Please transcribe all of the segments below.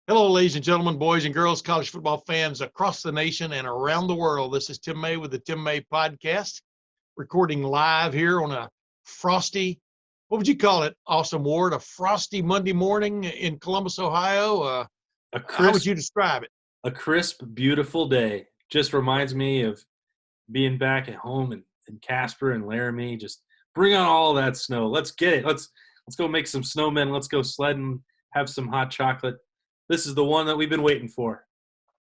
Hello, ladies and gentlemen, boys and girls, college football fans across the nation and around the world. This is Tim May with the Tim May Podcast, recording live here on a frosty, what would you call it, Awesome Ward? A frosty Monday morning in Columbus, Ohio. A How would crisp, you describe it? a crisp, beautiful day. Just reminds me of being back at home in Casper and Laramie. Just bring on all that snow. Let's get it. Let's go make some snowmen. Let's go sledding. Have some hot chocolate. This is the one that we've been waiting for.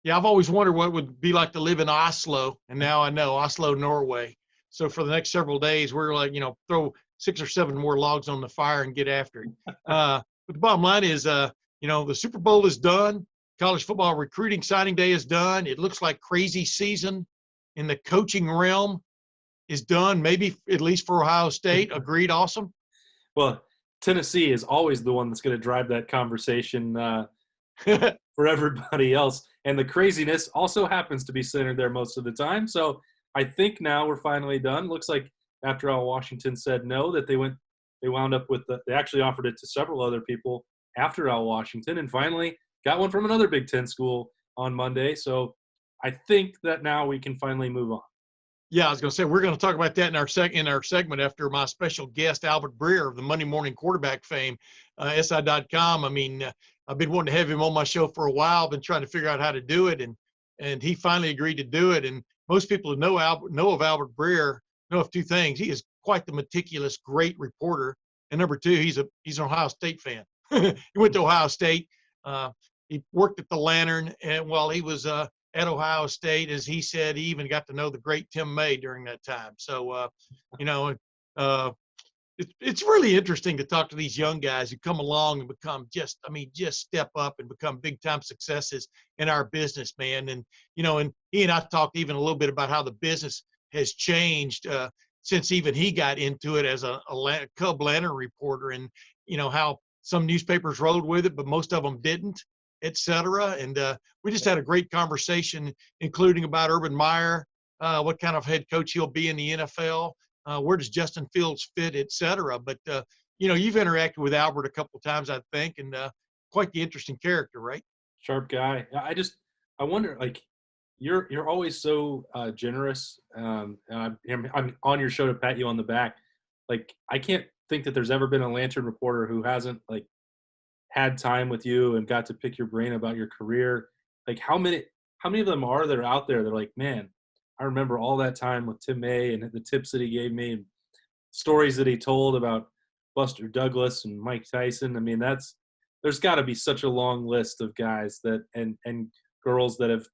Yeah, I've always wondered what it would be like to live in Oslo, and now I know Oslo, Norway. So for the next several days, we're like, throw 6 or 7 more logs on the fire and get after it. But the bottom line is, the Super Bowl is done. College football recruiting signing day is done. It looks like crazy season in the coaching realm is done, maybe at least for Ohio State. Agreed. Awesome. Well, Tennessee is always the one that's going to drive that conversation for everybody else. And the craziness also happens to be centered there most of the time. So I think now we're finally done. Looks like after all, Washington said no, that they wound up with they actually offered it to several other people after Al Washington, and finally got one from another Big Ten school on Monday. So I think that now we can finally move on. Yeah, I was going to say, we're going to talk about that in our segment after my special guest, Albert Breer of the Monday Morning Quarterback fame, SI.com. I mean, I've been wanting to have him on my show for a while. I've been trying to figure out how to do it, and he finally agreed to do it. And most people who know of Albert Breer know of 2 things. He is quite the meticulous, great reporter. And number 2, he's an Ohio State fan. He went to Ohio State. He worked at the Lantern, and while he was at Ohio State, as he said, he even got to know the great Tim May during that time. So, it's really interesting to talk to these young guys who come along and become just step up and become big time successes in our business, man. And, and he and I talked even a little bit about how the business has changed since even he got into it as a Cub Lantern reporter, and, how some newspapers rode with it, but most of them didn't, et cetera. And we just had a great conversation, including about Urban Meyer, what kind of head coach he'll be in the NFL, where does Justin Fields fit, et cetera. But, you've interacted with Albert a couple of times, I think, and quite the interesting character, right? Sharp guy. I wonder, like, you're always so generous. And I'm on your show to pat you on the back. Like, I can't think that there's ever been a Lantern reporter who hasn't, like, had time with you and got to pick your brain about your career. Like, how many of them are there out there? They're like, man, I remember all that time with Tim May and the tips that he gave me, and stories that he told about Buster Douglas and Mike Tyson. I mean, there's got to be such a long list of guys that and girls that have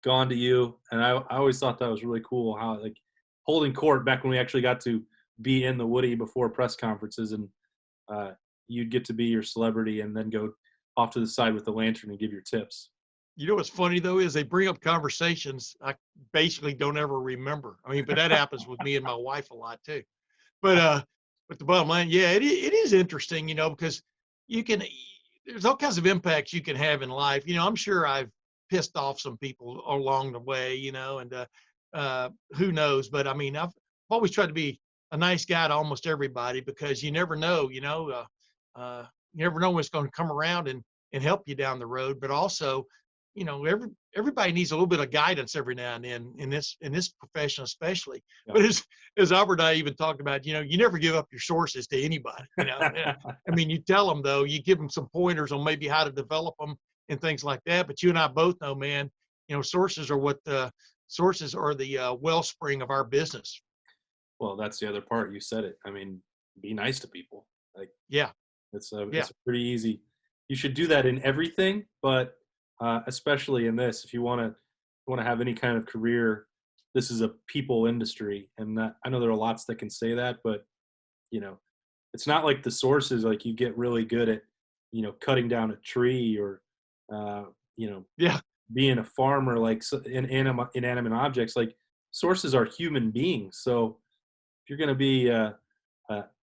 gone to you. And I always thought that was really cool, how, like, holding court back when we actually got to be in the Woody before press conferences, and you'd get to be your celebrity and then go off to the side with the Lantern and give your tips. You know what's funny, though, is they bring up conversations I basically don't ever remember. I mean, but that happens with me and my wife a lot, too. But the bottom line, yeah, it is interesting, because there's all kinds of impacts you can have in life. I'm sure I've pissed off some people along the way, and who knows. But, I mean, I've always tried to be a nice guy to almost everybody, because you never know, you never know what's going to come around and help you down the road. But also, everybody needs a little bit of guidance every now and then in this profession, especially. Yeah. But as Albert and I even talked about, you never give up your sources to anybody. I mean, you tell them, though, you give them some pointers on maybe how to develop them and things like that. But you and I both know, man, sources are the wellspring of our business. Well, that's the other part. You said it. I mean, be nice to people. Like, yeah, it's pretty easy. You should do that in everything, but especially in this, if you want to have any kind of career, this is a people industry. And I know there are lots that can say that, but it's not like the sources, like, you get really good at, cutting down a tree or, being a farmer, like inanimate objects. Like, sources are human beings. So if you're going to be,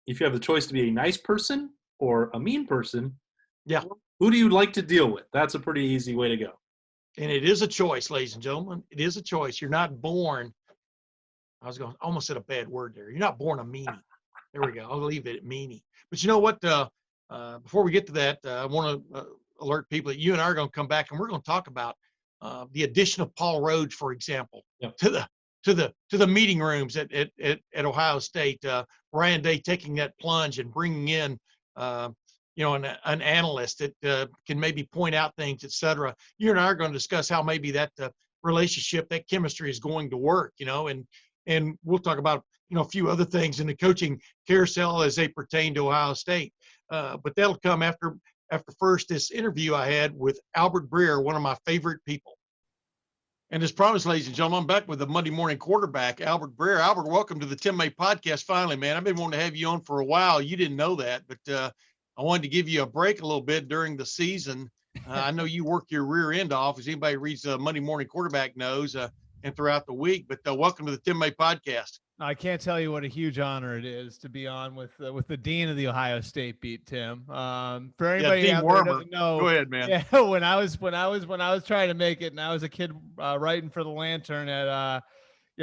if you have the choice to be a nice person or a mean person, yeah, who do you like to deal with? That's a pretty easy way to go. And it is a choice, ladies and gentlemen. It is a choice. You're not born. I was going to almost said a bad word there. You're not born a meanie. There we go. I'll leave it at meanie. But you know what? Before we get to that, I want to alert people that you and I are going to come back and we're going to talk about the addition of Paul Rhoads, for example, Yep. to the meeting rooms at Ohio State. Ryan Day taking that plunge and bringing in an analyst that can maybe point out things, et cetera. You and I are going to discuss how maybe that relationship, that chemistry is going to work, and we'll talk about a few other things in the coaching carousel as they pertain to Ohio State. But that'll come after first this interview I had with Albert Breer, one of my favorite people. And as promised, ladies and gentlemen, I'm back with the Monday morning quarterback, Albert Breer. Albert, welcome to the Tim May podcast. Finally, man, I've been wanting to have you on for a while. You didn't know that, but I wanted to give you a break a little bit during the season. I know you work your rear end off, as anybody reads Monday morning quarterback knows, and throughout the week. But welcome to the Tim May podcast. I can't tell you what a huge honor it is to be on with the dean of the Ohio State beat, Tim. For anybody out there who doesn't know, go ahead, man. Yeah, when I was trying to make it, and I was a kid writing for the Lantern at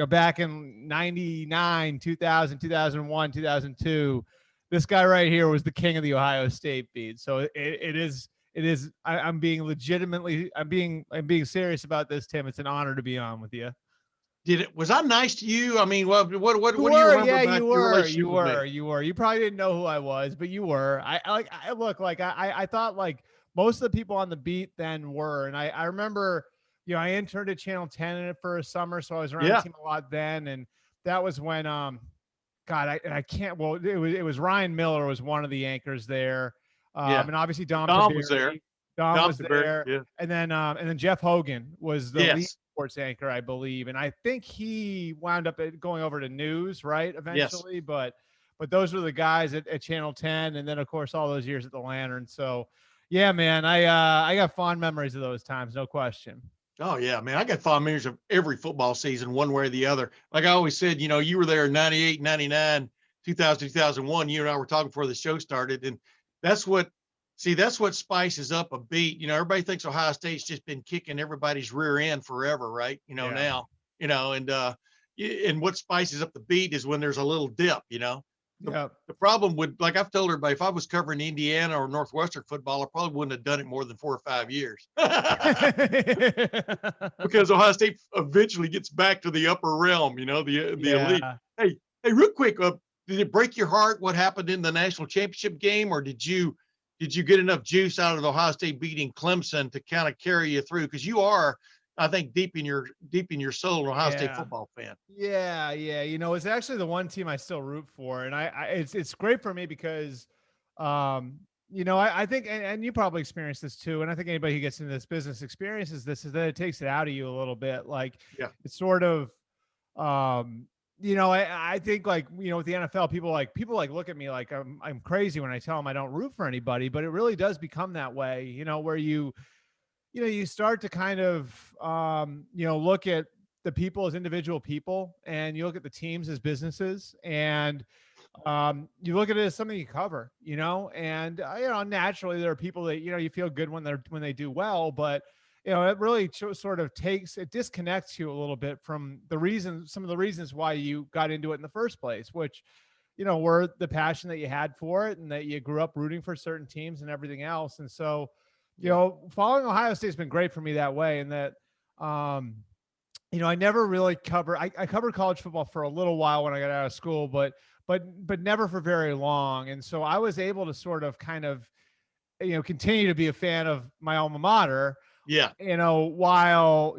back in 99, 2000, 2001, 2002. This guy right here was the king of the Ohio State beat. So it is. I'm being serious about this, Tim. It's an honor to be on with you. Was I nice to you? I mean, what do you remember? Yeah, about you were. You probably didn't know who I was, but you were. I thought like most of the people on the beat then were. And I remember, I interned at Channel 10 for a summer. So I was around the team a lot then. And that was when, it was Ryan Miller was one of the anchors there. And obviously Dom was there. Dom was there. Yeah. And then Jeff Hogan was the lead sports anchor, I believe. And I think he wound up going over to news, right? Eventually. Yes. But those were the guys at Channel 10. And then of course, all those years at the Lantern. So yeah, man, I got fond memories of those times. No question. Oh yeah, man. I got fond memories of every football season, one way or the other. Like I always said, you were there in 98, 99, 2000, 2001. You and I were talking before the show started. And that's what spices up a beat. Everybody thinks Ohio State's just been kicking everybody's rear end forever, right? Now, and what spices up the beat is when there's a little dip, The problem would, like I've told everybody, if I was covering Indiana or Northwestern football, I probably wouldn't have done it more than 4 or 5 years. Because Ohio State eventually gets back to the upper realm, the elite. Hey, real quick, did it break your heart what happened in the national championship game, or did you get enough juice out of the Ohio State beating Clemson to kind of carry you through? Because you are, I think, deep in your soul, an Ohio State football fan. Yeah. It's actually the one team I still root for, and it's great for me because, I think, and you probably experienced this too, and I think anybody who gets into this business experiences this, is that it takes it out of you a little bit. Like, it's sort of, I think like, with the NFL, people look at me like I'm crazy when I tell them I don't root for anybody, but it really does become that way, where you start to kind of, look at the people as individual people, and you look at the teams as businesses, and you look at it as something you cover, and, naturally there are people that, you feel good when they do well, but it really sort of disconnects you a little bit from some of the reasons why you got into it in the first place, which, were the passion that you had for it and that you grew up rooting for certain teams and everything else. And so, following Ohio State has been great for me that way. And that, I never really I covered college football for a little while when I got out of school, but never for very long. And so I was able to sort of kind of, continue to be a fan of my alma mater. Yeah. While,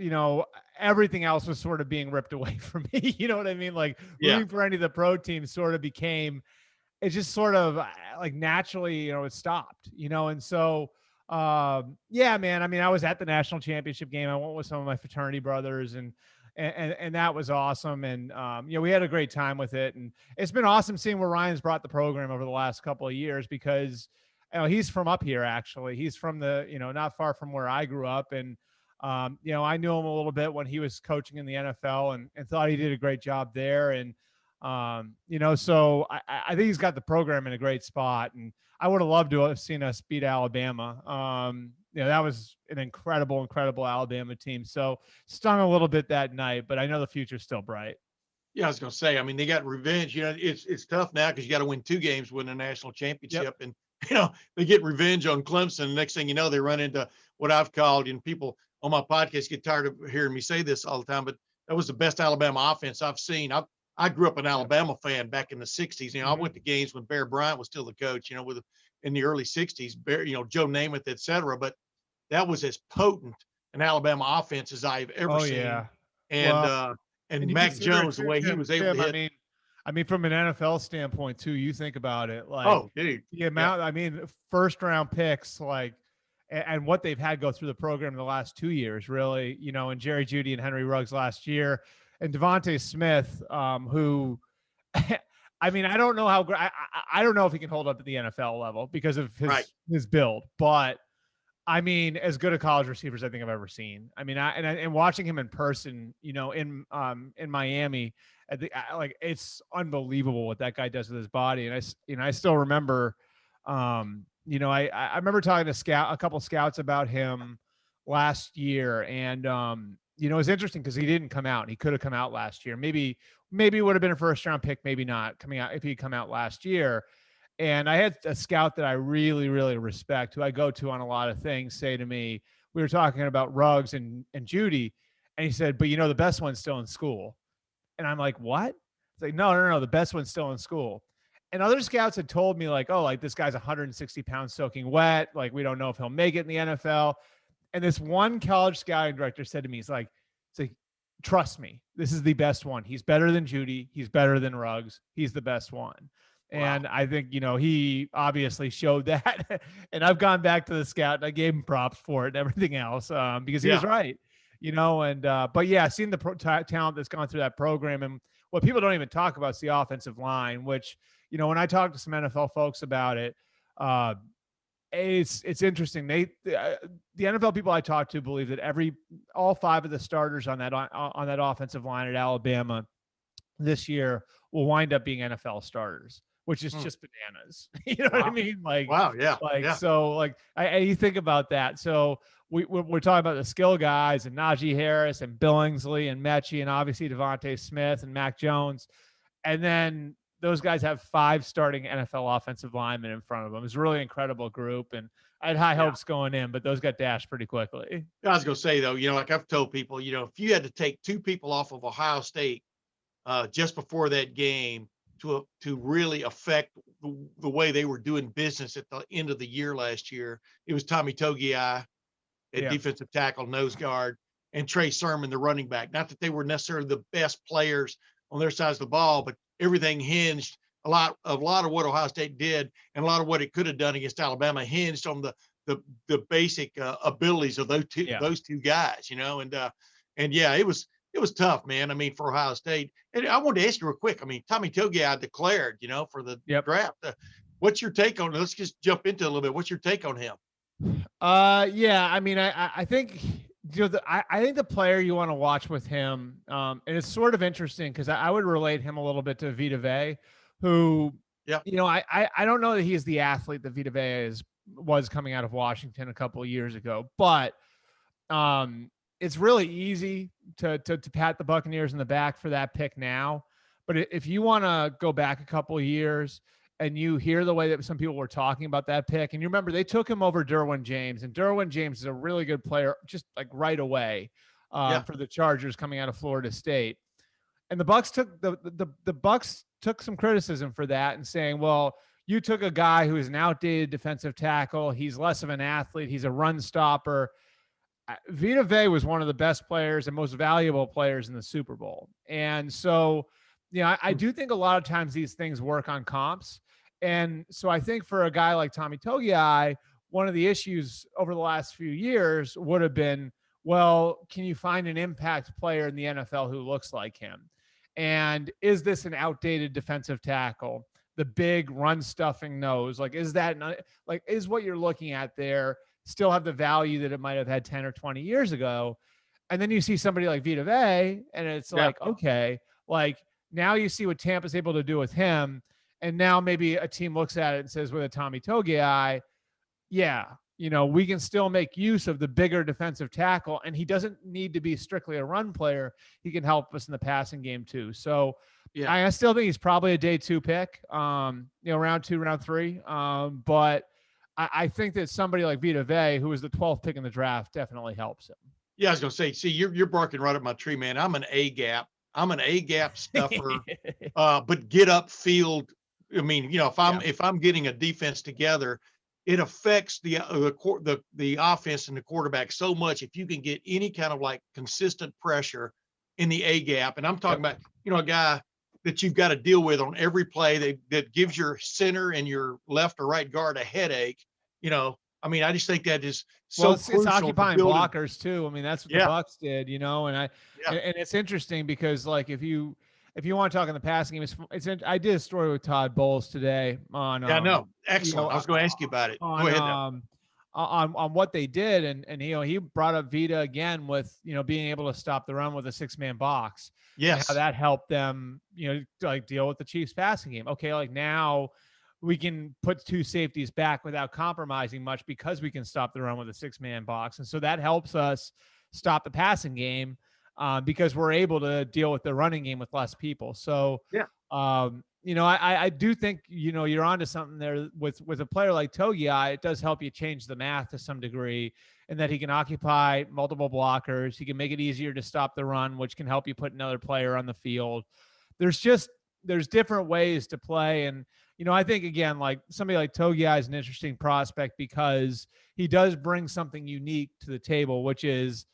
everything else was sort of being ripped away from me. You know what I mean? Like rooting for any of the pro teams sort of became, it just sort of like naturally, it stopped, and so, man, I mean, I was at the national championship game. I went with some of my fraternity brothers and that was awesome. And, we had a great time with it, and it's been awesome seeing where Ryan's brought the program over the last couple of years, because he's from up here, actually. He's from the, not far from where I grew up. And, I knew him a little bit when he was coaching in the NFL and thought he did a great job there. And, so I think he's got the program in a great spot. And I would have loved to have seen us beat Alabama. That was an incredible Alabama team. So stung a little bit that night, but I know the future's still bright. Yeah, I was going to say, I mean, they got revenge. It's tough now because you got to win 2 games, win a national championship. Yep. they get revenge on Clemson. Next thing you know, they run into what I've called, and people on my podcast get tired of hearing me say this all the time, but that was the best Alabama offense I've seen. I grew up an Alabama fan back in the 60s. I went to games when Bear Bryant was still the coach, in the early 60s, Bear, Joe Namath, et cetera. But that was as potent an Alabama offense as I've ever Oh seen. yeah. And Well, and you Mac consider it Jones, the too, way he was able to hit. I mean, from an NFL standpoint too, you think about it, like Oh, dude. the amount, I mean, first round picks, like, and what they've had go through the program in the last 2 years, really, and Jerry Jeudy and Henry Ruggs last year, and Devontae Smith, who, I mean, I don't know how, I don't know if he can hold up at the NFL level because of his build, but I mean, as good a college receivers I think I've ever seen. I mean, and watching him in person, in Miami, like it's unbelievable what that guy does with his body. And I still remember, I remember talking to a couple scouts about him last year, and it was interesting because he didn't come out. He could have come out last year. Maybe it would have been a first round pick, maybe not coming out if he'd come out last year. And I had a scout that I really, really respect, who I go to on a lot of things, say to me, we were talking about Ruggs and Jeudy, and he said, but the best one's still in school. And I'm like, what? It's like, no, the best one's still in school. And other scouts had told me like, oh, like this guy's 160 pounds soaking wet. Like, we don't know if he'll make it in the NFL. And this one college scouting director said to me, it's like, trust me, this is the best one. He's better than Jeudy. He's better than Ruggs. He's the best one. And I think, he obviously showed that. And I've gone back to the scout and I gave him props for it and everything else because he was right, but yeah, seeing the talent that's gone through that program, and what people don't even talk about is the offensive line, which, when I talk to some NFL folks about it, it's interesting. The NFL people I talk to believe that all five of the starters on that offensive line at Alabama this year will wind up being NFL starters, which is just bananas. You know what I mean? Like, wow, yeah. So like, you think about that. So we're talking about the skill guys and Najee Harris and Billingsley and Mechie and obviously Devontae Smith and Mac Jones. And then those guys have 5 starting NFL offensive linemen in front of them. It's a really incredible group. And I had high hopes going in, but those got dashed pretty quickly. I was going to say though, like I've told people, if you had to take 2 people off of Ohio State just before that game to really affect the way they were doing business at the end of the year last year, it was Tommy Togiai at defensive tackle, nose guard, and Trey Sermon, the running back. Not that they were necessarily the best players on their sides of the ball, but everything hinged a lot of what Ohio State did, and a lot of what it could have done against Alabama hinged on the basic abilities of those two guys, and yeah, it was tough, man. I mean, for Ohio State. And I wanted to ask you real quick. I mean, Tommy Togiai declared, for the draft. What's your take on it? Let's just jump into it a little bit. What's your take on him? Yeah. I mean, I think, I think the player you want to watch with him, and it's sort of interesting because I would relate him a little bit to Vita Vea, who, I don't know that he's the athlete that Vita Vea was coming out of Washington a couple of years ago, but it's really easy to pat the Buccaneers in the back for that pick now. But if you want to go back a couple of years and you hear the way that some people were talking about that pick, and you remember they took him over Derwin James, and Derwin James is a really good player, just like right away for the Chargers coming out of Florida State. And the Bucs took the Bucs took some criticism for that and saying, well, you took a guy who is an outdated defensive tackle. He's less of an athlete. He's a run stopper. Vita Vea was one of the best players and most valuable players in the Super Bowl. And so, I do think a lot of times these things work on comps. And so I think for a guy like Tommy Togiai, one of the issues over the last few years would have been, well, can you find an impact player in the NFL who looks like him? And is this an outdated defensive tackle? The big run stuffing nose, like, is what you're looking at there still have the value that it might have had 10 or 20 years ago? And then you see somebody like Vita Vea, and it's like, okay, like now you see what Tampa's able to do with him. And now maybe a team looks at it and says, with a Tommy Togiai, we can still make use of the bigger defensive tackle, and he doesn't need to be strictly a run player. He can help us in the passing game too. So Yeah. I still think he's probably a day 2 pick, round 2, round 3. But I think that somebody like Vita Vea, who was the 12th pick in the draft, definitely helps him. Yeah, I was gonna say, see, you're barking right up my tree, man. I'm an A gap. I'm an A gap stuffer, but get up field. I mean, if I'm getting a defense together, it affects the offense and the quarterback so much. If you can get any kind of like consistent pressure in the A gap, and I'm talking about a guy that you've got to deal with on every play that gives your center and your left or right guard a headache. I mean, I just think that is so it's crucial. occupying blockers too. I mean, that's what the Bucs did, and it's interesting because like if you want to talk in the passing game, I did a story with Todd Bowles today on no, excellent. I was going to ask you about it. Go ahead. On what they did, and he brought up Vita again with being able to stop the run with a 6-man box. Yes, how that helped them like deal with the Chiefs passing game. Okay, like now we can put 2 safeties back without compromising much because we can stop the run with a 6-man box. And so that helps us stop the passing game because we're able to deal with the running game with less people. So, I do think, you're onto something there with a player like Togiai. It does help you change the math to some degree, and that he can occupy multiple blockers. He can make it easier to stop the run, which can help you put another player on the field. There's different ways to play. And, I think, again, like somebody like Togiai is an interesting prospect because he does bring something unique to the table, which is,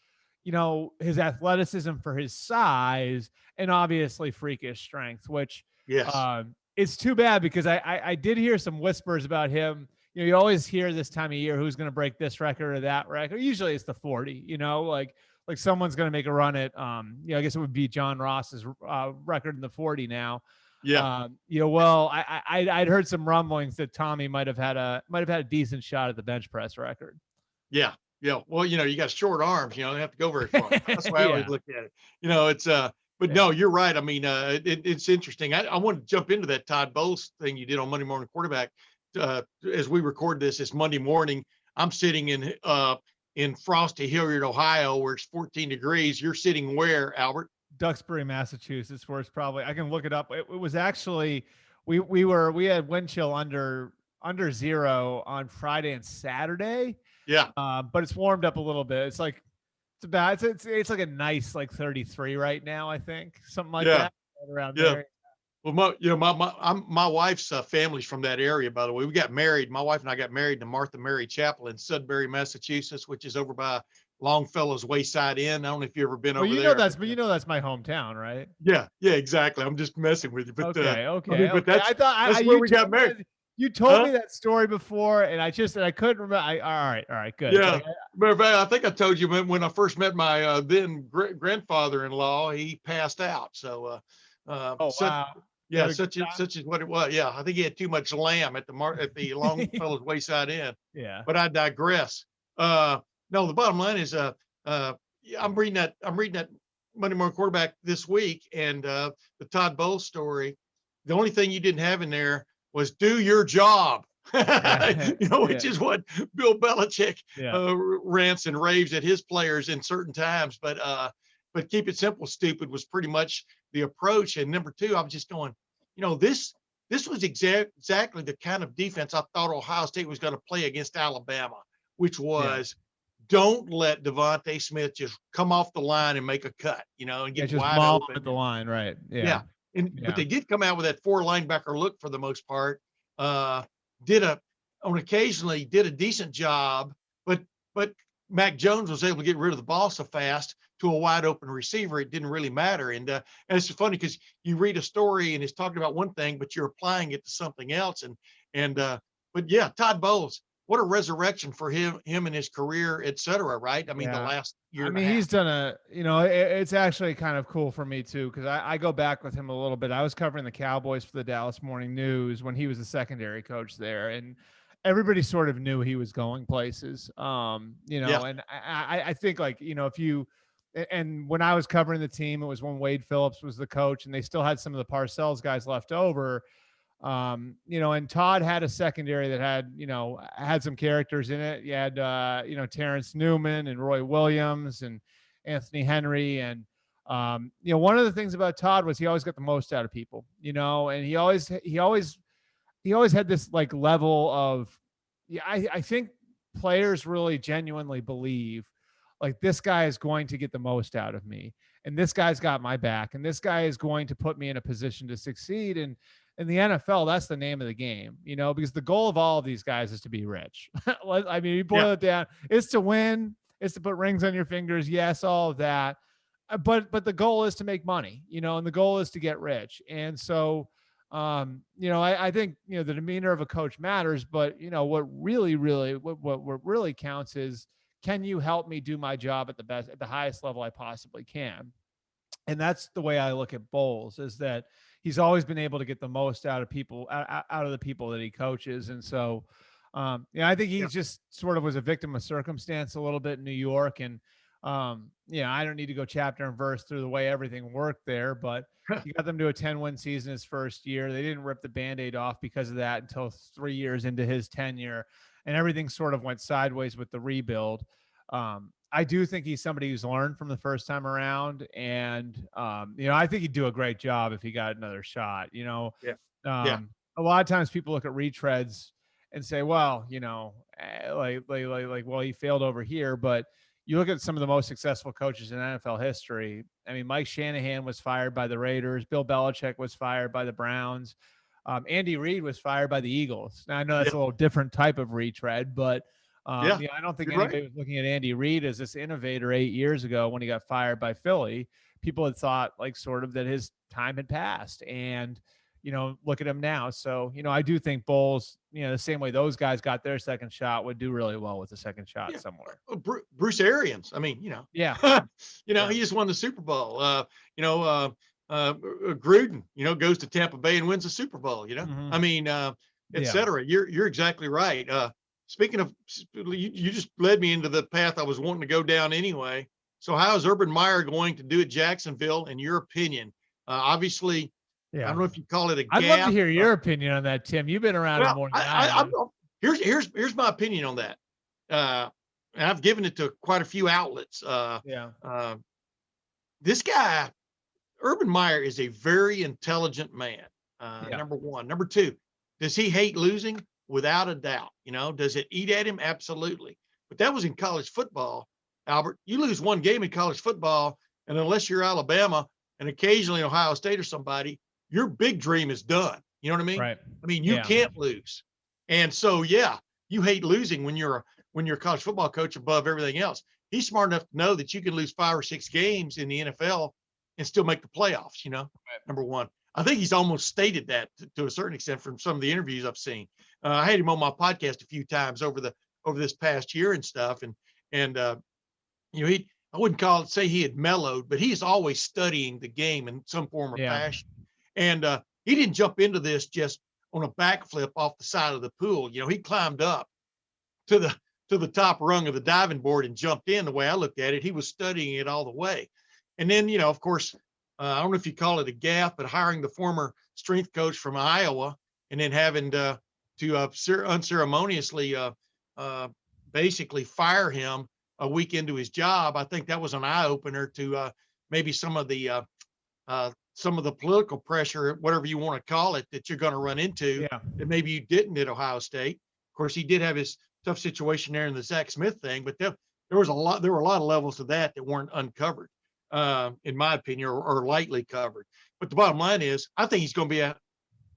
his athleticism for his size and obviously freakish strength, which it's too bad because I did hear some whispers about him. You always hear this time of year who's going to break this record or that record. Usually it's the 40, like someone's going to make a run at, I guess it would be John Ross's record in the 40 now. Yeah. Well, I'd heard some rumblings that Tommy might have had a decent shot at the bench press record. Yeah. Yeah. Well, you got short arms, they don't have to go very far. That's why I always look at it. It's, but no, you're right. I mean, it's interesting. I want to jump into that Todd Bowles thing you did on Monday Morning Quarterback. As we record this, it's Monday morning. I'm sitting in frosty Hilliard, Ohio, where it's 14 degrees. You're sitting where, Albert? Duxbury, Massachusetts, where it's probably, I can look it up. It was actually, we had wind chill under 0 on Friday and Saturday. Yeah. But it's warmed up a little bit. It's like, it's like a nice, like 33 right now, I think, something like that around there. Well, my wife's family's from that area, by the way. We got married. My wife and I got married to Martha Mary Chapel in Sudbury, Massachusetts, which is over by Longfellow's Wayside Inn. I don't know if you've ever been over there. That's my hometown, right? Yeah, exactly. I'm just messing with you. But okay. But that's where we got married. You told me that story before, and I couldn't remember. All right, good. Yeah, but I think I told you when I first met my then grandfather-in-law, he passed out. So, wow. Yeah, such is what it was. Yeah, I think he had too much lamb at the Longfellow's Wayside Inn. Yeah, but I digress. No, the bottom line is, I'm reading that Monday Morning Quarterback this week, and the Todd Bowles story. The only thing you didn't have in there was do your job, which is what Bill Belichick rants and raves at his players in certain times. But keep it simple, stupid was pretty much the approach. And number 2, I was just going, this was exactly the kind of defense I thought Ohio State was going to play against Alabama, which was don't let Devontae Smith just come off the line and make a cut, and get just wide open at the line, right? But they did come out with that 4 linebacker look for the most part. Occasionally did a decent job, but Mac Jones was able to get rid of the ball so fast to a wide open receiver, it didn't really matter. And it's funny because you read a story and it's talking about one thing, but you're applying it to something else. But yeah, Todd Bowles, what a resurrection for him and his career, et cetera, right? I mean, the last year. He's done it's actually kind of cool for me too, because I go back with him a little bit. I was covering the Cowboys for the Dallas Morning News when he was the secondary coach there, and everybody sort of knew he was going places. And I think and when I was covering the team, it was when Wade Phillips was the coach, and they still had some of the Parcells guys left over. And Todd had a secondary that had some characters in it. You had, Terrence Newman and Roy Williams and Anthony Henry. And One of the things about Todd was he always got the most out of people, and he always had this like level of, I think players really genuinely believe like this guy is going to get the most out of me, and this guy's got my back, and this guy is going to put me in a position to succeed. And in the NFL, that's the name of the game, because the goal of all of these guys is to be rich. I mean, you boil it down, it's to win, it's to put rings on your fingers. Yes, all of that. But the goal is to make money, and the goal is to get rich. And so, I think, the demeanor of a coach matters, but what really counts is, can you help me do my job at the highest level I possibly can? And that's the way I look at Bowles, is that he's always been able to get the most out of people, out of the people that he coaches. And so, I think he just sort of was a victim of circumstance a little bit in New York. And, I don't need to go chapter and verse through the way everything worked there, but he got them to a 10-win season his first year. They didn't rip the Band-Aid off because of that until 3 years into his tenure, and everything sort of went sideways with the rebuild. I do think he's somebody who's learned from the first time around, and I think he'd do a great job if he got another shot. A lot of times people look at retreads and say, well, well, he failed over here, but you look at some of the most successful coaches in NFL history. I mean, Mike Shanahan was fired by the Raiders. Bill Belichick was fired by the Browns. Andy Reid was fired by the Eagles. Now, I know that's a little different type of retread, but I don't think anybody was looking at Andy Reid as this innovator 8 years ago when he got fired by Philly. People had thought like sort of that his time had passed, and look at him now. So, I do think Bowles, the same way those guys got their second shot, would do really well with the second shot somewhere. Bruce Arians. I mean, he just won the Super Bowl. Gruden, goes to Tampa Bay and wins the Super Bowl, I mean, et cetera. You're exactly right. Speaking of, you just led me into the path I was wanting to go down anyway. So how is Urban Meyer going to do at Jacksonville, in your opinion? Obviously, I don't know if you call it a gap. I'd love to hear your opinion on that, Tim. You've been around it more than I have. Here's my opinion on that. And I've given it to quite a few outlets. This guy, Urban Meyer, is a very intelligent man. Number one. Number two, does he hate losing? Without a doubt. Does it eat at him? Absolutely. But that was in college football, Albert. You lose one game in college football, and unless you're Alabama and occasionally Ohio State or somebody, your big dream is done. You know what I mean? Right. I mean, you can't lose. And so, you hate losing when you're a college football coach above everything else. He's smart enough to know that you can lose 5 or 6 games in the NFL and still make the playoffs, number one. I think he's almost stated that to a certain extent from some of the interviews I've seen. I had him on my podcast a few times over this past year and stuff. And I wouldn't say he had mellowed, but he's always studying the game in some form or fashion. And he didn't jump into this just on a backflip off the side of the pool. He climbed up to the top rung of the diving board and jumped in. The way I looked at it, he was studying it all the way. And then, of course, I don't know if you call it a gaffe, but hiring the former strength coach from Iowa and then having to unceremoniously basically fire him a week into his job. I think that was an eye opener to maybe some of the political pressure, whatever you want to call it, that you're going to run into that maybe you didn't at Ohio State. Of course, he did have his tough situation there in the Zach Smith thing, but there were a lot of levels to that weren't uncovered, in my opinion, or lightly covered. But the bottom line is, I think he's going to be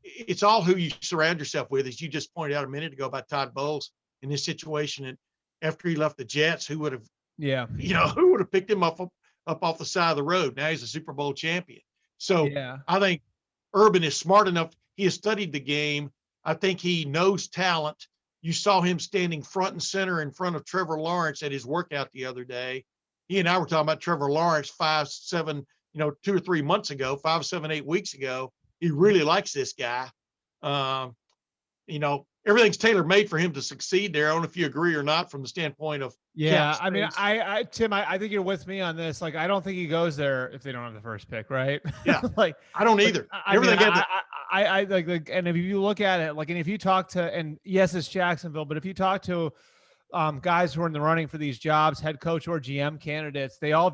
it's all who you surround yourself with, as you just pointed out a minute ago about Todd Bowles in this situation. And after he left the Jets, who would have picked him up off the side of the road? Now he's a Super Bowl champion. So I think Urban is smart enough. He has studied the game. I think he knows talent. You saw him standing front and center in front of Trevor Lawrence at his workout the other day. He and I were talking about Trevor Lawrence 2 or 3 months ago, 5, 7, 8 weeks ago. He really likes this guy. Everything's tailor-made for him to succeed there. I don't know if you agree or not from the standpoint of I mean, Tim, I think you're with me on this. Like, I don't think he goes there if they don't have the first pick, right? Yeah. I don't either. I like, and if you look at it, like, and if you talk to, and yes, it's Jacksonville, but if you talk to guys who were in the running for these jobs, head coach or GM candidates, they all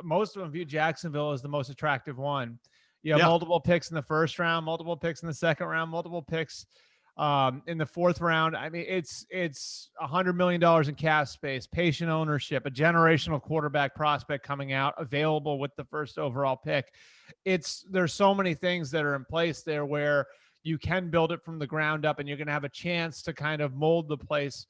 most of them viewed Jacksonville as the most attractive one. You have multiple picks in the first round, multiple picks in the second round, multiple picks in the fourth round. I mean, it's $100 million in cap space, patient ownership, a generational quarterback prospect coming out available with the first overall pick. There's so many things that are in place there where you can build it from the ground up, and you're going to have a chance to kind of mold the place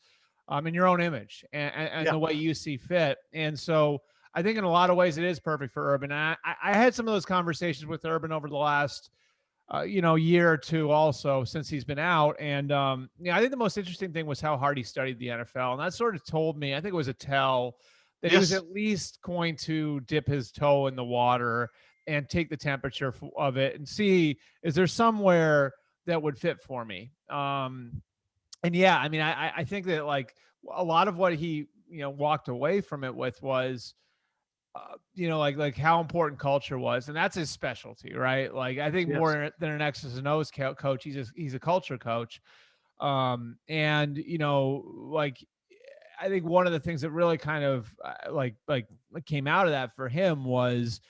in your own image and the way you see fit. And so I think in a lot of ways it is perfect for Urban. And I had some of those conversations with Urban over the last year or two also since he's been out. And I think the most interesting thing was how hard he studied the NFL. And that sort of told me, I think it was a tell that he was at least going to dip his toe in the water and take the temperature of it and see, is there somewhere that would fit for me? And yeah, I mean, I think that like a lot of what he, walked away from it with was, like how important culture was. And that's his specialty, right? Like, I think more than an X's and O's coach, he's a culture coach. And, like, I think one of the things that really kind of like came out of that for him was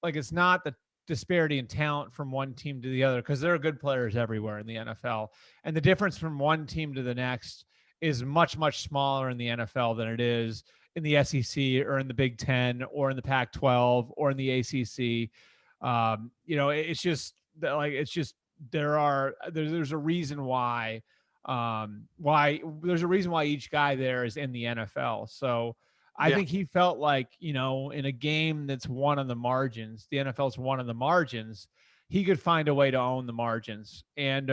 like, it's not the disparity in talent from one team to the other, because there are good players everywhere in the NFL. And the difference from one team to the next is much, much smaller in the NFL than it is in the SEC or in the Big Ten or in the Pac-12 or in the ACC. It's just there's a reason why each guy there is in the NFL. So I think he felt like, in a game that's won on the margins, the NFL's won on the margins, he could find a way to own the margins. And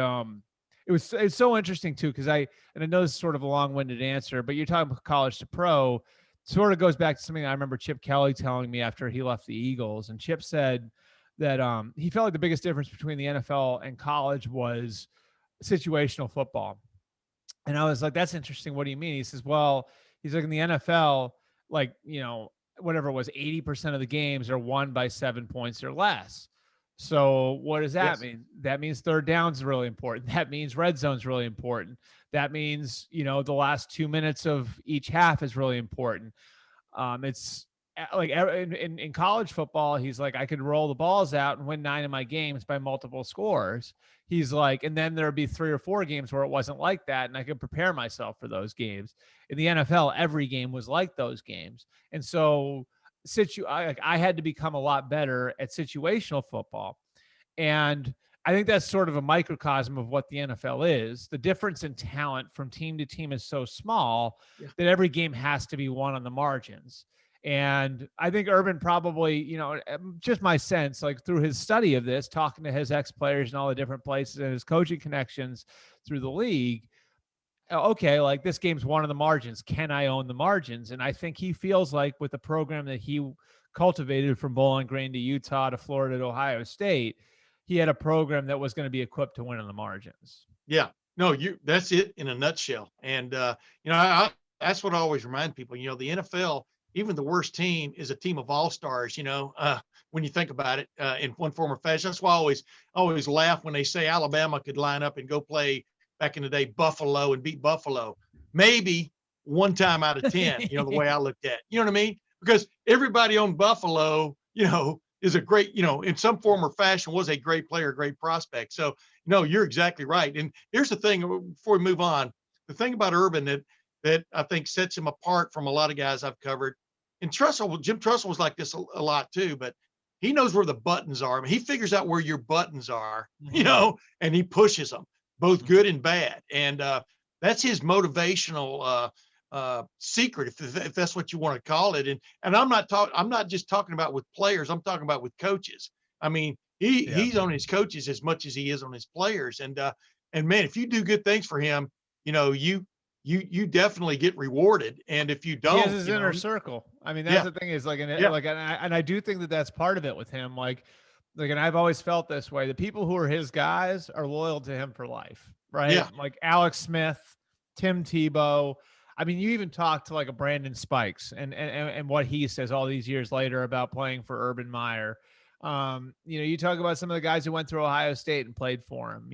it's so interesting too, because I know this is sort of a long-winded answer, but you're talking about college to pro, sort of goes back to something I remember Chip Kelly telling me after he left the Eagles. And Chip said that he felt like the biggest difference between the NFL and college was situational football. And I was like, that's interesting. What do you mean? He says, well, he's like, in the NFL, like, whatever it was, 80% of the games are won by 7 points or less. So what does that mean? That means third down is really important. That means red zone is really important. That means, the last 2 minutes of each half is really important. It's like in college football, he's like, I could roll the balls out and win 9 of my games by multiple scores. He's like, and then there'd be 3 or 4 games where it wasn't like that, and I could prepare myself for those games. In the NFL, every game was like those games. And so I had to become a lot better at situational football. And I think that's sort of a microcosm of what the NFL is. The difference in talent from team to team is so small that every game has to be won on the margins. And I think Urban probably, just my sense, like through his study of this, talking to his ex-players and all the different places and his coaching connections through the league, okay, like this game's won on the margins. Can I own the margins? And I think he feels like with the program that he cultivated from Bowling Green to Utah to Florida to Ohio State, he had a program that was going to be equipped to win on the margins. Yeah, no, that's it in a nutshell. And, that's what I always remind people, the NFL, even the worst team is a team of all-stars, when you think about it in one form or fashion. That's why I always laugh when they say Alabama could line up and go play back in the day, Buffalo, and beat Buffalo. Maybe one time out of 10, the way I looked at it. You know what I mean? Because everybody on Buffalo, is a great, in some form or fashion was a great player, great prospect. So, you're exactly right. And here's the thing before we move on, the thing about Urban that I think sets him apart from a lot of guys I've covered. And Jim Tressel was like this a lot too, but he knows where the buttons are. I mean, he figures out where your buttons are, and he pushes them, both good and bad. And that's his motivational secret, if that's what you want to call it. And I'm not just talking about with players. I'm talking about with coaches. I mean, he's on his coaches as much as he is on his players. And man, if you do good things for him, you definitely get rewarded. And if you don't, he has his inner circle. I mean, that's the thing is like, and I do think that that's part of it with him. Like, and I've always felt this way. The people who are his guys are loyal to him for life, right? Yeah. Like Alex Smith, Tim Tebow. I mean, you even talk to like a Brandon Spikes and what he says all these years later about playing for Urban Meyer. You talk about some of the guys who went through Ohio State and played for him,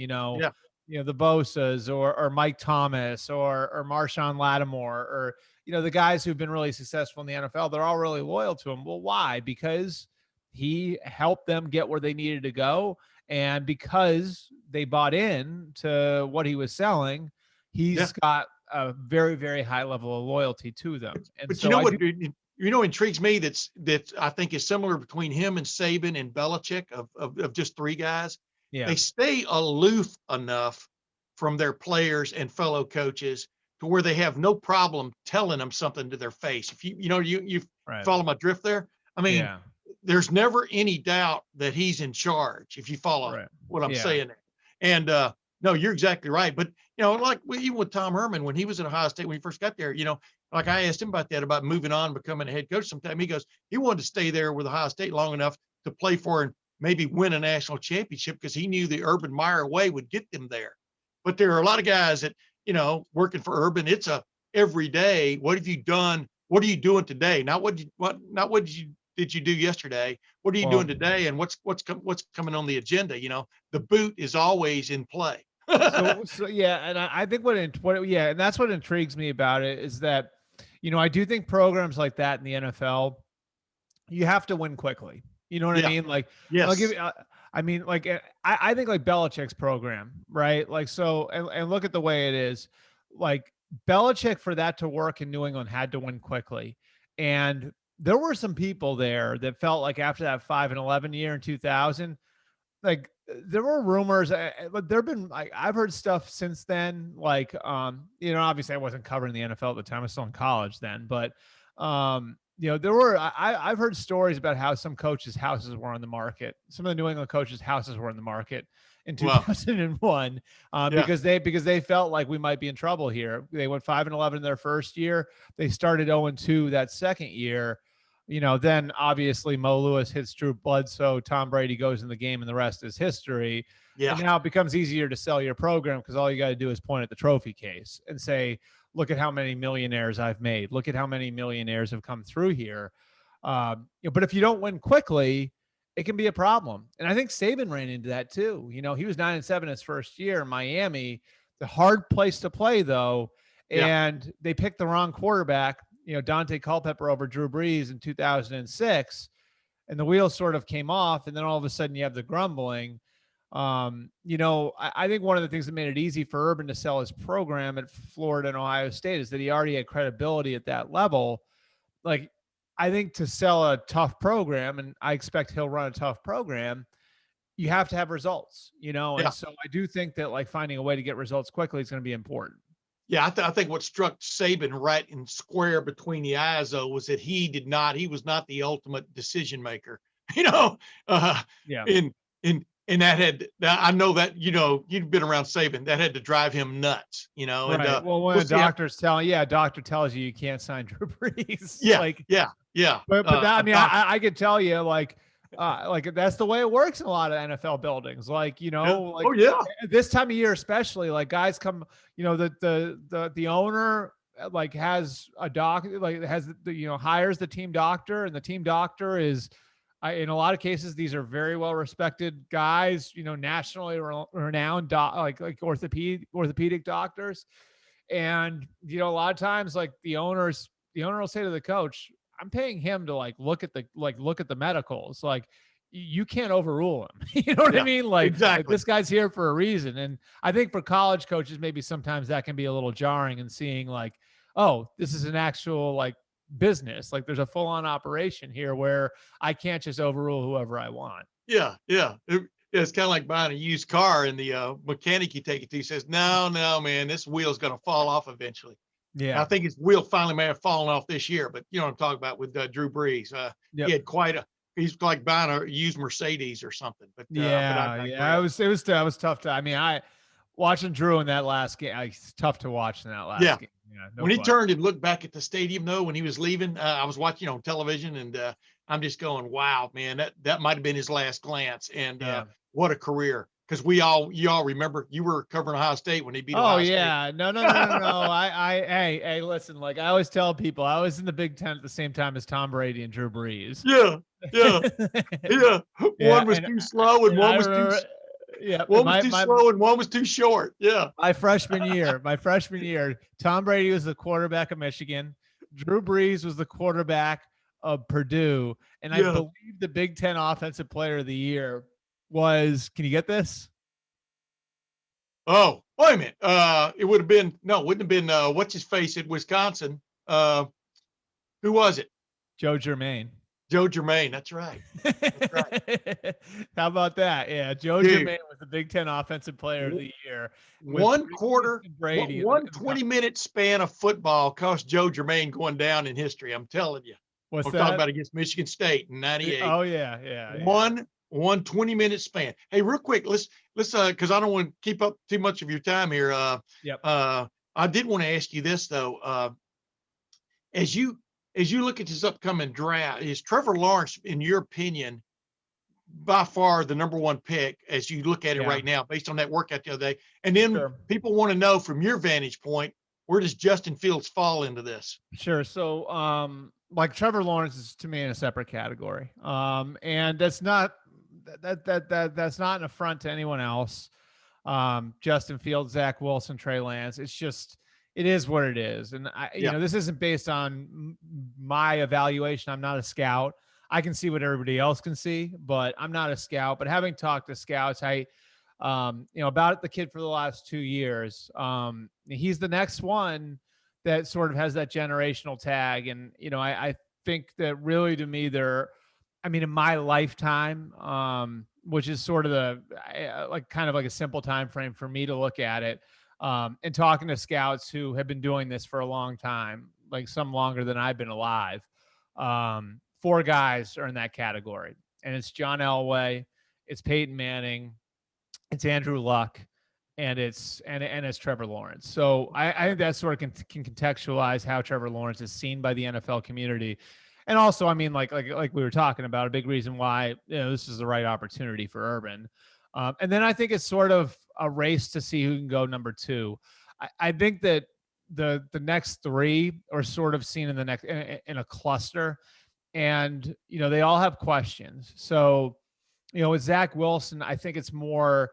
you know, the Bosas or Mike Thomas or Marshawn Lattimore or, you know, the guys who've been really successful in the NFL, they're all really loyal to him. Well, why? Because he helped them get where they needed to go. And because they bought in to what he was selling, he's got a very, very high level of loyalty to them. And But so you know what, intrigues me that I think is similar between him and Saban and Belichick of just three guys. yeah, They stay aloof enough from their players and fellow coaches to where they have no problem telling them something to their face. If you right. follow my drift there. I mean, Yeah. there's never any doubt that he's in charge if you follow what I'm saying there. And no, you're exactly right. But like even with Tom Herman when he was at Ohio State when he first got there, like I asked him about that, about moving on, becoming a head coach sometime. He goes, he wanted to stay there with Ohio State long enough to play for and maybe win a national championship because he knew the Urban Meyer way would get them there. But there are a lot of guys that, working for Urban, it's a every day. What have you done? What are you doing today? Not what did you do yesterday? What are you doing today? And what's coming on the agenda? The boot is always in play. so yeah, and I think and that's what intrigues me about it is that, I do think programs like that in the NFL, you have to win quickly. You know what I mean? Like, yes. I'll give you, I think like Belichick's program, right? Like, so, and look at the way it is. Like Belichick, for that to work in New England, had to win quickly. And there were some people there that felt like after that 5-11 year in 2000, like there were rumors, but there've been like, I've heard stuff since then. Like, obviously I wasn't covering the NFL at the time. I was still in college then, but, I've heard stories about how some coaches' houses were on the market. Some of the New England coaches' houses were in the market in 2001 because they felt like we might be in trouble here. They went 5-11 their first year. They started 0-2 that second year. Then obviously Mo Lewis hits Drew Bledsoe, Tom Brady goes in the game, and the rest is history. Yeah. And now it becomes easier to sell your program because all you got to do is point at the trophy case and say, look at how many millionaires I've made. Look at how many millionaires have come through here. But if you don't win quickly, it can be a problem. And I think Saban ran into that too. He was 9-7 his first year in Miami, the hard place to play though. And they picked the wrong quarterback, Dante Culpepper over Drew Brees in 2006, and the wheels sort of came off. And then all of a sudden you have the grumbling. I think one of the things that made it easy for Urban to sell his program at Florida and Ohio State is that he already had credibility at that level. Like, I think to sell a tough program, and I expect he'll run a tough program, you have to have results, and so I do think that like finding a way to get results quickly is going to be important. Yeah, I think what struck Saban right in square between the eyes, though, was that he was not the ultimate decision maker, and I know that, you've been around Saban, that had to drive him nuts, Right. And, well, when a doctor tells you can't sign Drew Brees. Yeah. But that, I could tell you, like that's the way it works in a lot of NFL buildings. Like, this time of year, especially, like guys come, the owner like has a doc, like has hires the team doctor, and the team doctor is, in a lot of cases, these are very well respected guys, nationally renowned, like orthopedic doctors. And, a lot of times, like the owner will say to the coach, I'm paying him to look at the medicals. Like, you can't overrule him. You know what I mean? Exactly. Like this guy's here for a reason. And I think for college coaches, maybe sometimes that can be a little jarring, and seeing like, oh, this is an actual business. Like there's a full-on operation here where I can't just overrule whoever I want. Yeah. It's kind of like buying a used car, and the mechanic you take it to says, no, man, this wheel's going to fall off eventually. Yeah. I think his wheel finally may have fallen off this year, but you know what I'm talking about with Drew Brees. He had he's like buying a used Mercedes or something. But it was tough to, watching Drew in that last game, it's tough to watch in that last game. Yeah, when he turned and looked back at the stadium, though, when he was leaving, I was watching on television, and I'm just going, wow, man, that might have been his last glance. And what a career. Because you all remember, you were covering Ohio State when he beat Ohio State. No. Hey, listen, like I always tell people, I was in the Big Ten at the same time as Tom Brady and Drew Brees. Yeah. One was too slow and one was too Yeah. One was too slow and one was too short. Yeah. My freshman year, Tom Brady was the quarterback of Michigan. Drew Brees was the quarterback of Purdue. And I believe the Big Ten Offensive Player of the Year was, can you get this? Oh, wait a minute. It would have been, no, it wouldn't have been, what's his face at Wisconsin. Who was it? Joe Germain. Joe Germain. That's right. That's right. How about that? Yeah. Joe Germain was the Big Ten Offensive Player of the Year. One 20-minute span of football cost Joe Germain going down in history. I'm telling you. What's I'm that? talking about against Michigan State in 98. Oh, yeah. One 20-minute span. Hey, real quick, let's because I don't want to keep up too much of your time here. I did want to ask you this though. As you look at this upcoming draft, is Trevor Lawrence, in your opinion, by far the number one pick as you look at it right now, based on that workout the other day? And then people want to know from your vantage point, where does Justin Fields fall into this? Sure. So, like Trevor Lawrence is to me in a separate category. And that's not that's not an affront to anyone else. Justin Fields, Zach Wilson, Trey Lance. It's just, it is what it is. And you know, this isn't based on my evaluation. I'm not a scout. I can see what everybody else can see, but I'm not a scout. But having talked to scouts, you know, about the kid for the last 2 years, he's the next one that sort of has that generational tag. And, you know, I think that really to me, in my lifetime, which is sort of kind of like a simple time frame for me to look at it, and talking to scouts who have been doing this for a long time, like some longer than I've been alive, 4 guys are in that category. And it's John Elway, it's Peyton Manning, it's Andrew Luck, and it's Trevor Lawrence. So I think that sort of can contextualize how Trevor Lawrence is seen by the NFL community. And also, I mean, like we were talking about, a big reason why, you know, this is the right opportunity for Urban. And then I think it's sort of a race to see who can go number 2. I think that the next 3 are sort of seen in a cluster, and, you know, they all have questions. So, you know, with Zach Wilson, I think it's more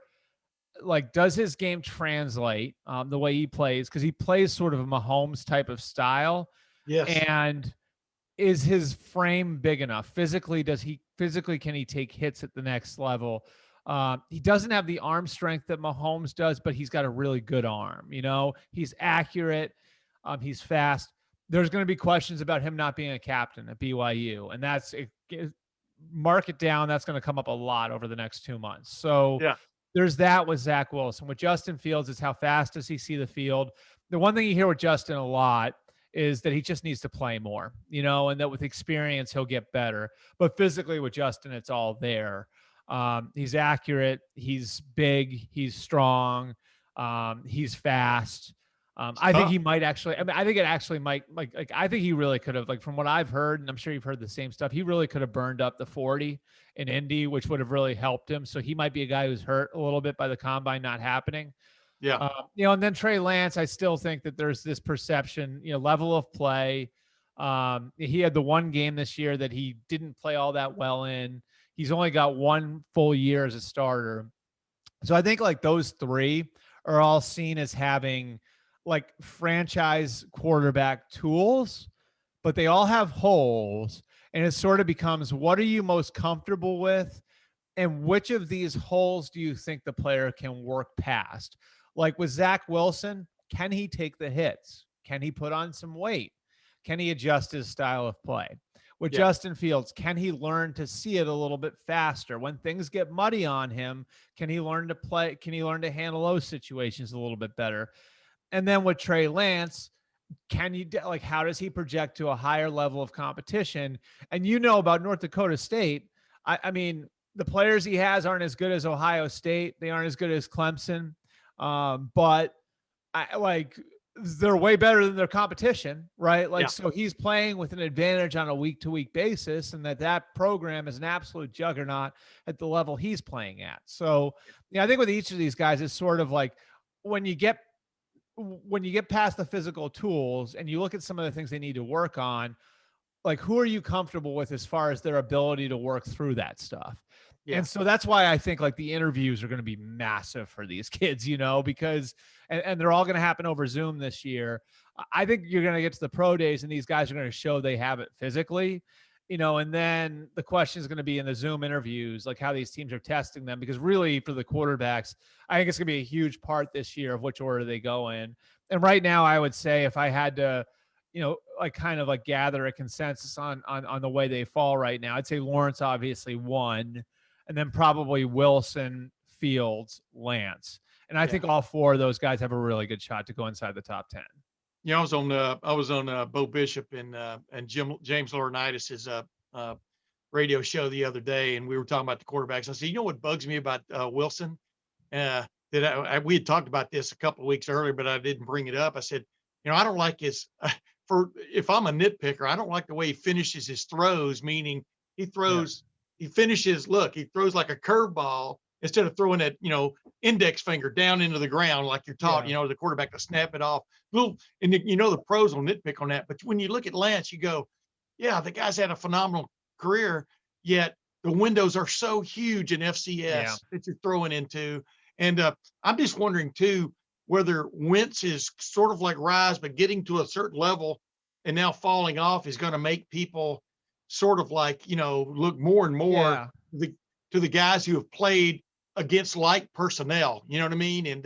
like, does his game translate the way he plays? Because he plays sort of a Mahomes type of style. Yes. And is his frame big enough? Physically, can he take hits at the next level? He doesn't have the arm strength that Mahomes does, but he's got a really good arm. You know, he's accurate. He's fast. There's going to be questions about him not being a captain at BYU. And mark it down. That's going to come up a lot over the next 2 months. So there's that with Zach Wilson. With Justin Fields, is how fast does he see the field? The one thing you hear with Justin a lot is that he just needs to play more, you know, and that with experience, he'll get better. But physically with Justin, it's all there. He's accurate. He's big. He's strong. He's fast. I think he might actually, I think it actually might, I think he really could have, like, from what I've heard, and I'm sure you've heard the same stuff, he really could have burned up the 40 in Indy, which would have really helped him. So he might be a guy who's hurt a little bit by the combine not happening. Yeah. You know, and then Trey Lance, I still think that there's this perception, you know, level of play. He had the one game this year that he didn't play all that well in. He's only got 1 full year as a starter. So I think like those 3 are all seen as having like franchise quarterback tools, but they all have holes. And it sort of becomes, what are you most comfortable with? And which of these holes do you think the player can work past? Like with Zach Wilson, can he take the hits? Can he put on some weight? Can he adjust his style of play? With Justin Fields, can he learn to see it a little bit faster? When things get muddy on him, can he learn to play? Can he learn to handle those situations a little bit better? And then with Trey Lance, how does he project to a higher level of competition? And you know about North Dakota State. I mean, the players he has aren't as good as Ohio State. They aren't as good as Clemson. But they're way better than their competition, right? So he's playing with an advantage on a week-to-week basis, and that program is an absolute juggernaut at the level he's playing at. So, I think with each of these guys, it's sort of like when you get past the physical tools and you look at some of the things they need to work on, like, who are you comfortable with as far as their ability to work through that stuff? Yeah. And so that's why I think like the interviews are going to be massive for these kids, because, and they're all going to happen over Zoom this year. I think you're going to get to the pro days and these guys are going to show they have it physically, and then the question is going to be in the Zoom interviews, like how these teams are testing them, because really for the quarterbacks, I think it's going to be a huge part this year of which order they go in. And right now I would say if I had to, like kind of like gather a consensus on the way they fall right now, I'd say Lawrence obviously won, and then probably Wilson, Fields, Lance. And I think all four of those guys have a really good shot to go inside the top 10. Yeah, I was on Bo Bishop and James Laurinaitis' radio show the other day, and we were talking about the quarterbacks. I said, what bugs me about Wilson? We had talked about this a couple of weeks earlier, but I didn't bring it up. I said, I don't like his if I'm a nitpicker, I don't like the way he finishes his throws, meaning he throws he throws like a curveball instead of throwing that, index finger down into the ground like you're taught, the quarterback to snap it off. And the pros will nitpick on that. But when you look at Lance, you go, yeah, the guy's had a phenomenal career, yet the windows are so huge in FCS that you're throwing into. And I'm just wondering, too, whether Wentz is sort of like Rise, but getting to a certain level and now falling off is going to make people sort of like, look more and more to the guys who have played against like personnel, you know what I mean? And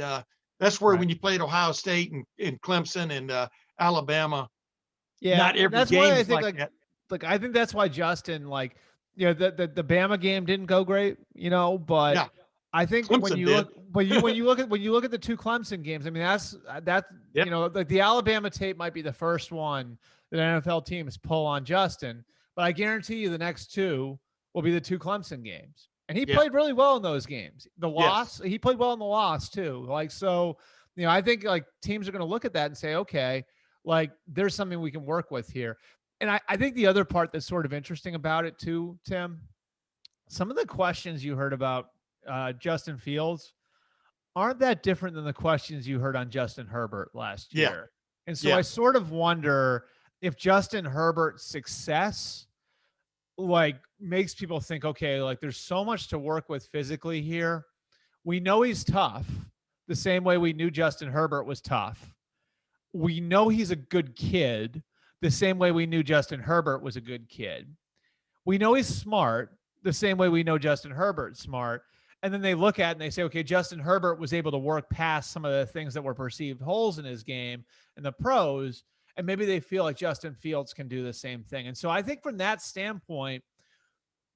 that's where when you played Ohio State and Clemson and Alabama, not every that's game why I is think like that. Like I think that's why Justin, the Bama game didn't go great, but I think Clemson when you did. look when you look at the two Clemson games, I mean that's like the Alabama tape might be the first one that NFL teams pull on Justin, but I guarantee you the next two will be the two Clemson games. And he played really well in those games. The loss, he played well in the loss too. I think like teams are going to look at that and say, okay, like there's something we can work with here. And I think the other part that's sort of interesting about it too, Tim, some of the questions you heard about Justin Fields aren't that different than the questions you heard on Justin Herbert last year. And so I sort of wonder if Justin Herbert's success like makes people think, okay, like there's so much to work with physically here. We know he's tough the same way we knew Justin Herbert was tough. We know he's a good kid the same way we knew Justin Herbert was a good kid. We know he's smart the same way we know Justin Herbert's smart. And then they look at it and they say, okay, Justin Herbert was able to work past some of the things that were perceived holes in his game and the pros. And maybe they feel like Justin Fields can do the same thing. And so I think from that standpoint,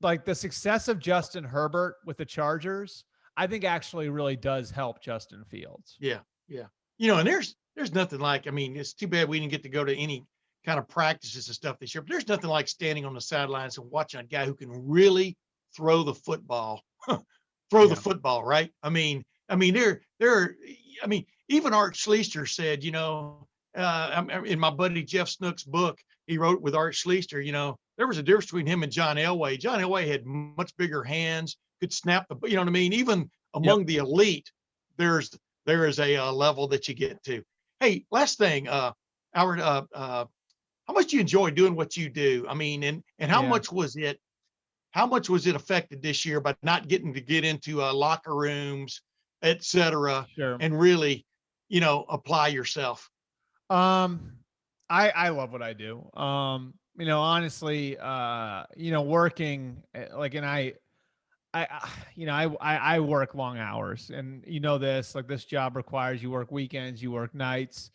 like the success of Justin Herbert with the Chargers, I think actually really does help Justin Fields. Yeah. Yeah. And there's nothing like, I mean, it's too bad we didn't get to go to any kind of practices and stuff this year, but there's nothing like standing on the sidelines and watching a guy who can really throw the football, the football, right? I mean, even Art Schleister said, in my buddy Jeff Snook's book, he wrote with Art Schleister, there was a difference between him and John Elway. John Elway had much bigger hands, could snap the, you know what I mean? Even among the elite, there is a level that you get to. Hey, last thing, Howard, how much do you enjoy doing what you do? I mean, and how much was it affected this year by not getting to get into locker rooms, et cetera, and really, apply yourself? I love what I do. Honestly, working like, and I work long hours, and this, like this job requires you work weekends, you work nights.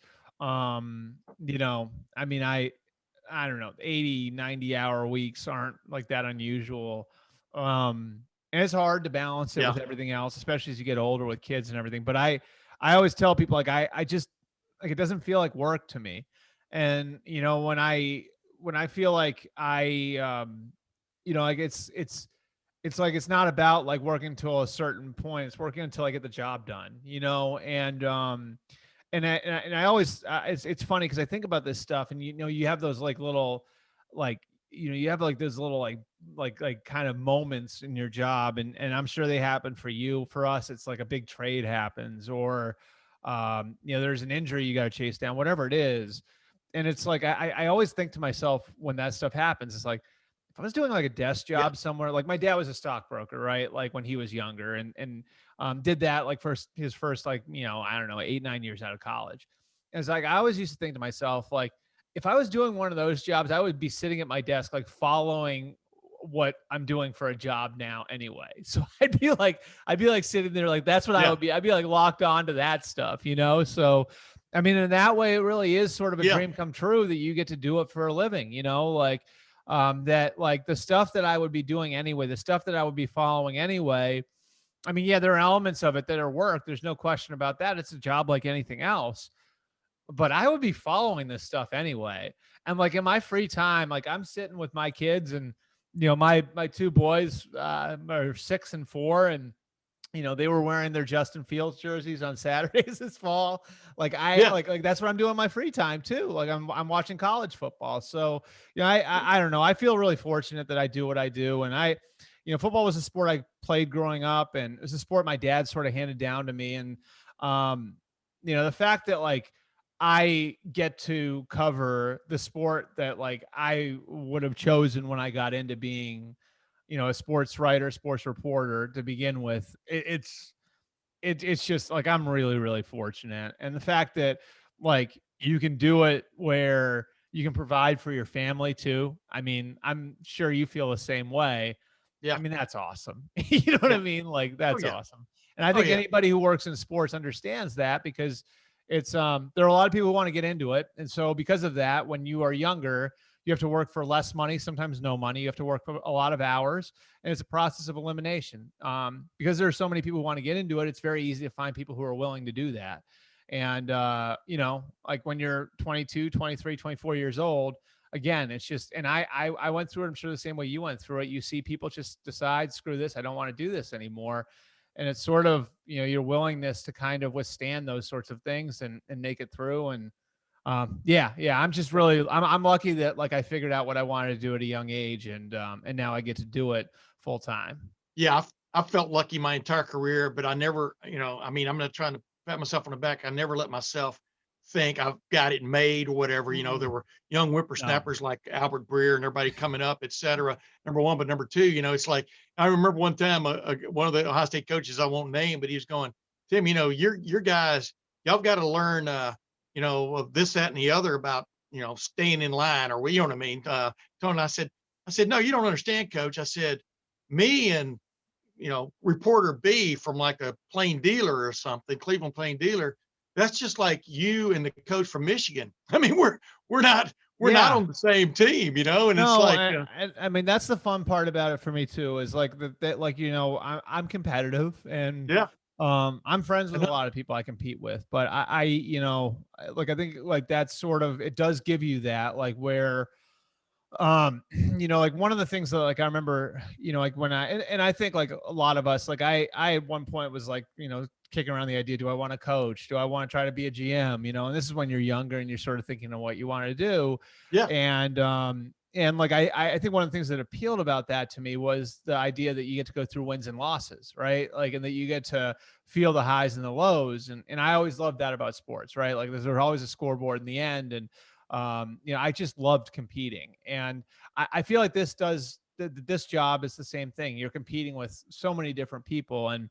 I don't know, 80, 90 hour weeks aren't like that unusual. And it's hard to balance it with everything else, especially as you get older with kids and everything. But I always tell people like, I just like, it doesn't feel like work to me. And, when I feel like like it's like, it's not about like working until a certain point. It's working until I get the job done, and I always, it's funny because I think about this stuff, and you have those like little, like you have like those little like kind of moments in your job, and I'm sure they happen for you. For us, it's like a big trade happens, or there's an injury you got to chase down, whatever it is, and it's like I always think to myself when that stuff happens, it's like if I was doing like a desk job somewhere, like my dad was a stockbroker, right? Like when he was younger and did that like his first, like, I don't know, 8-9 years out of college. And it's like, I always used to think to myself, like, if I was doing one of those jobs, I would be sitting at my desk, like following what I'm doing for a job now anyway. So I'd be like sitting there, like, that's what I would be. I'd be like locked on to that stuff, So, I mean, in that way, it really is sort of a dream come true that you get to do it for a living, like, that, like the stuff that I would be doing anyway, the stuff that I would be following anyway. I mean, yeah, there are elements of it that are work. There's no question about that. It's a job like anything else, but I would be following this stuff anyway. And like in my free time, like I'm sitting with my kids and, my two boys are 6 and 4, and they were wearing their Justin Fields jerseys on Saturdays this fall. Like like that's what I'm doing in my free time too. Like I'm watching college football. So, I don't know. I feel really fortunate that I do what I do. And football was a sport I played growing up, and it was a sport my dad sort of handed down to me. And, the fact that like I get to cover the sport that like I would have chosen when I got into being, a sports writer, sports reporter to begin with, it's just like, I'm really, really fortunate. And the fact that like you can do it where you can provide for your family too. I mean, I'm sure you feel the same way. Yeah. I mean, that's awesome. You know what I mean? Like, that's awesome. And I think anybody who works in sports understands that, because it's, there are a lot of people who want to get into it. And so because of that, when you are younger, you have to work for less money, sometimes no money. You have to work for a lot of hours, and it's a process of elimination. Because there are so many people who want to get into it, it's very easy to find people who are willing to do that. And, like when you're 22, 23, 24 years old, again, it's just, and I went through it. I'm sure the same way you went through it. You see people just decide, screw this, I don't want to do this anymore. And it's sort of, your willingness to kind of withstand those sorts of things and make it through. And, I'm just really, I'm lucky that like I figured out what I wanted to do at a young age, and now I get to do it full time. Yeah. I felt lucky my entire career, but I never, I mean, I'm not trying to pat myself on the back. I never let myself think I've got it made or whatever. There were young whippersnappers like Albert Breer and everybody coming up, et cetera. Number one, but number two, it's like, I remember one time, one of the Ohio State coaches I won't name, but he was going, Tim, your guys, y'all got to learn, of this, that, and the other about, staying in line, or you know what I mean? Tony, I said, no, you don't understand, coach. I said, me and, reporter B from like a plain dealer or something, Cleveland plain dealer, that's just like you and the coach from Michigan. I mean, we're not on the same team, and no, it's like, I mean, that's the fun part about it for me too, is like that, like, I'm competitive, and I'm friends with a lot of people I compete with, but I think like that's sort of, it does give you that, like, where, like one of the things that like I remember, like when and I think like a lot of us, like I at one point was like, kicking around the idea, do I want to coach? Do I want to try to be a GM? And this is when you're younger and you're sort of thinking of what you want to do. Yeah. And like, I think one of the things that appealed about that to me was the idea that you get to go through wins and losses, right? Like, and that you get to feel the highs and the lows. And I always loved that about sports, right? Like there's always a scoreboard in the end. And, I just loved competing. And I feel like this job is the same thing. You're competing with so many different people. And,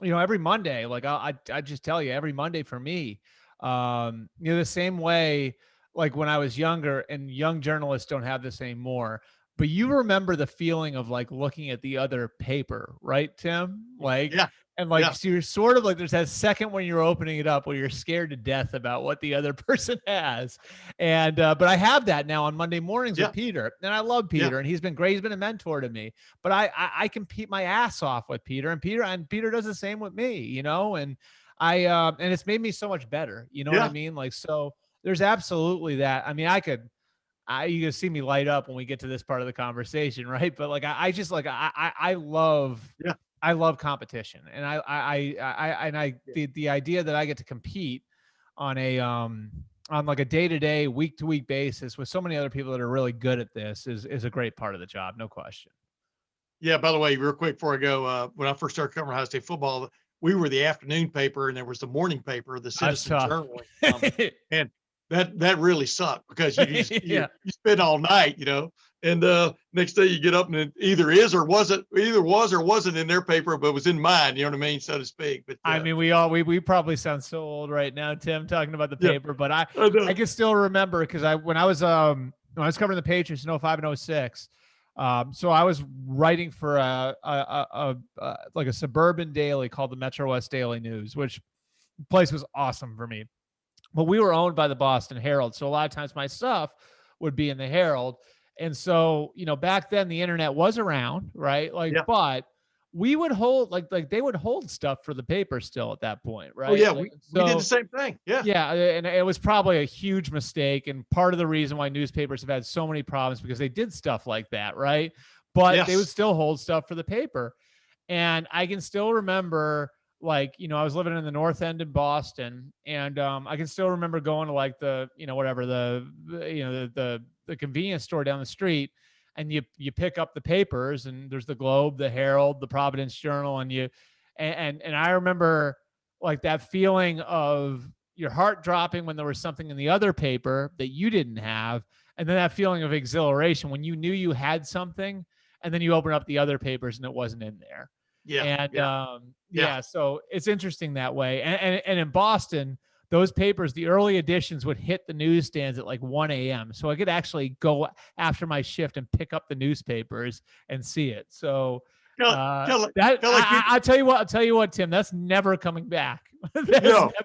every Monday, like I just tell you, every Monday for me, the same way, like when I was younger, and young journalists don't have this anymore, but you remember the feeling of like looking at the other paper, right, Tim? Like, and like, so you're sort of like, there's that second when you're opening it up where you're scared to death about what the other person has. And, but I have that now on Monday mornings with Peter, and I love Peter, and he's been great. He's been a mentor to me, but I compete my ass off with Peter, and Peter does the same with me, and and it's made me so much better. You know what I mean? Like, so there's absolutely that. I mean, you can see me light up when we get to this part of the conversation, right? But like, I just like, I love competition, and the idea that I get to compete on like a day-to-day, week-to-week basis with so many other people that are really good at this is a great part of the job, no question. Yeah. By the way, real quick before I go, when I first started covering Ohio State football, we were the afternoon paper, and there was the morning paper, the Citizen Journal, and that really sucked, because you spend all night, And next day you get up and it either was or wasn't in their paper, but was in mine, you know what I mean, so to speak. But I mean, we probably sound so old right now, Tim, talking about the paper, but I can still remember because when I was covering the Patriots in 05 and 06, so I was writing for like a suburban daily called the Metro West Daily News, which place was awesome for me. But we were owned by the Boston Herald, so a lot of times my stuff would be in the Herald. And so, back then the internet was around, right? But we would hold like they would hold stuff for the paper still at that point, right? Oh yeah, we did the same thing. Yeah, and it was probably a huge mistake, and part of the reason why newspapers have had so many problems because they did stuff like that, right? But they would still hold stuff for the paper. And I can still remember, I was living in the North End in Boston, and I can still remember going to like the convenience store down the street, and you pick up the papers, and there's the Globe, the Herald, the Providence Journal, and I remember like that feeling of your heart dropping when there was something in the other paper that you didn't have, and then that feeling of exhilaration when you knew you had something, and then you open up the other papers and it wasn't in there. So it's interesting that way. And in Boston, those papers, the early editions would hit the newsstands at like 1 a.m. So I could actually go after my shift and pick up the newspapers and see it. So I'll tell you what, Tim, that's never coming back.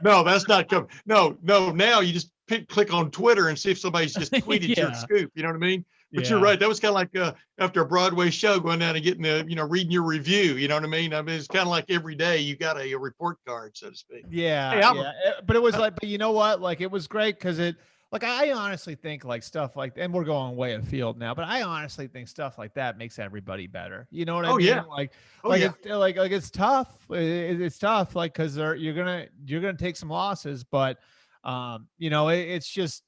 No, that's not coming. No. Now you just click on Twitter and see if somebody's just tweeted your scoop. You know what I mean? But you're right. That was kind of like after a Broadway show, going down and getting reading your review. You know what I mean? I mean, it's kind of like every day you got a report card, so to speak. But it was but you know what? Like it was great because I honestly think like stuff like, and we're going way afield now, but I honestly think stuff like that makes everybody better. You know what I mean? Yeah. It's tough. It's tough. Like, cause you're going to take some losses, but it's just,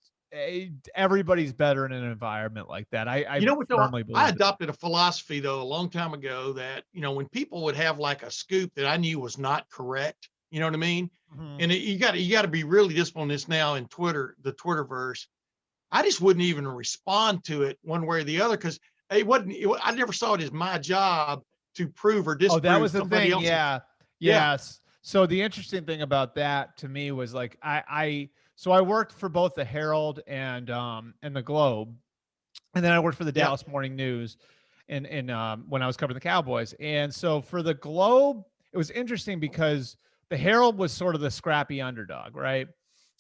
everybody's better in an environment like that. I firmly believe I adopted a philosophy though a long time ago that when people would have like a scoop that I knew was not correct, you know what I mean? Mm-hmm. And you got to be really disciplined this now in Twitter, the Twitterverse. I just wouldn't even respond to it one way or the other because I never saw it as my job to prove or disprove. Oh, that was the thing. Else's. Yeah. Yes. So the interesting thing about that to me was like So I worked for both the Herald and the Globe, and then I worked for the Dallas Morning News, and when I was covering the Cowboys. And so for the Globe, it was interesting because the Herald was sort of the scrappy underdog, right?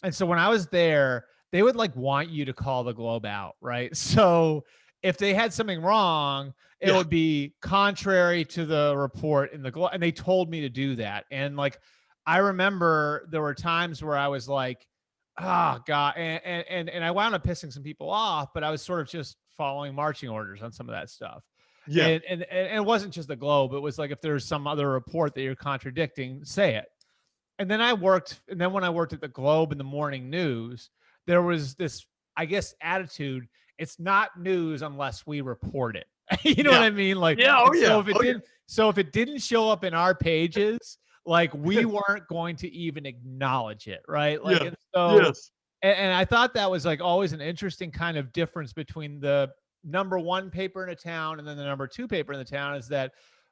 And so when I was there, they would like want you to call the Globe out, right? So if they had something wrong, it would be contrary to the report in the Globe, and they told me to do that. And like I remember there were times where I was like, oh God. And I wound up pissing some people off, but I was sort of just following marching orders on some of that stuff. Yeah. And it wasn't just the Globe. It was like, if there's some other report that you're contradicting, say it. And then when I worked at the Globe in the morning news, there was this, I guess, attitude. It's not news unless we report it. You know what I mean? Like, so if it didn't show up in our pages, like we weren't going to even acknowledge it, right? Like, and I thought that was like always an interesting kind of difference between the number one paper in a town and then the number two paper in the town, is that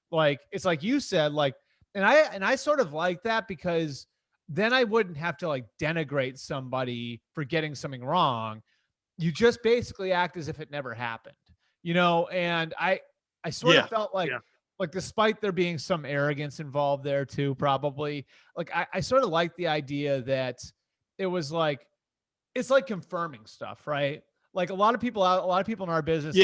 like, it's like you said, like, and I sort of like that because then I wouldn't have to like denigrate somebody for getting something wrong. You just basically act as if it never happened, and I sort of felt like, like, despite there being some arrogance involved there too, probably, like, I sort of like the idea that it was like, it's like confirming stuff, right? Like a lot of people in our business,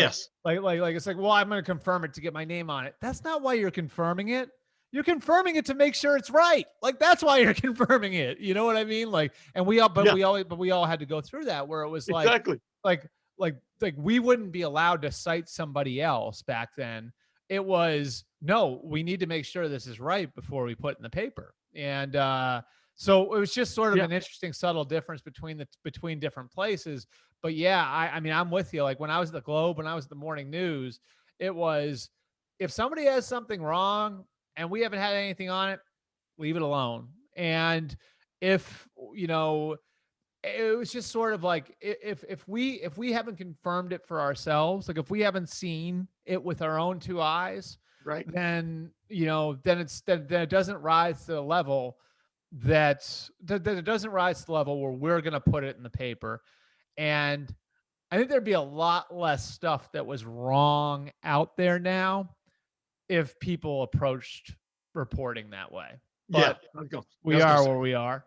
like it's like, well, I'm going to confirm it to get my name on it. That's not why you're confirming it. You're confirming it to make sure it's right. Like, that's why you're confirming it. You know what I mean? Like, and we all had to go through that, where it was like, like we wouldn't be allowed to cite somebody else back then. It was, no, we need to make sure this is right before we put it in the paper. And so it was just sort of an interesting, subtle difference between different places. But I mean, I'm with you. Like when I was at the Globe, when I was at the Morning News, it was, if somebody has something wrong and we haven't had anything on it, leave it alone. And if, it was just sort of like, if we haven't confirmed it for ourselves, like if we haven't seen it with our own two eyes, Right. then, then it doesn't rise to the level that it doesn't rise to the level where we're going to put it in the paper. And I think there'd be a lot less stuff that was wrong out there now if people approached reporting that way. But we are where we are.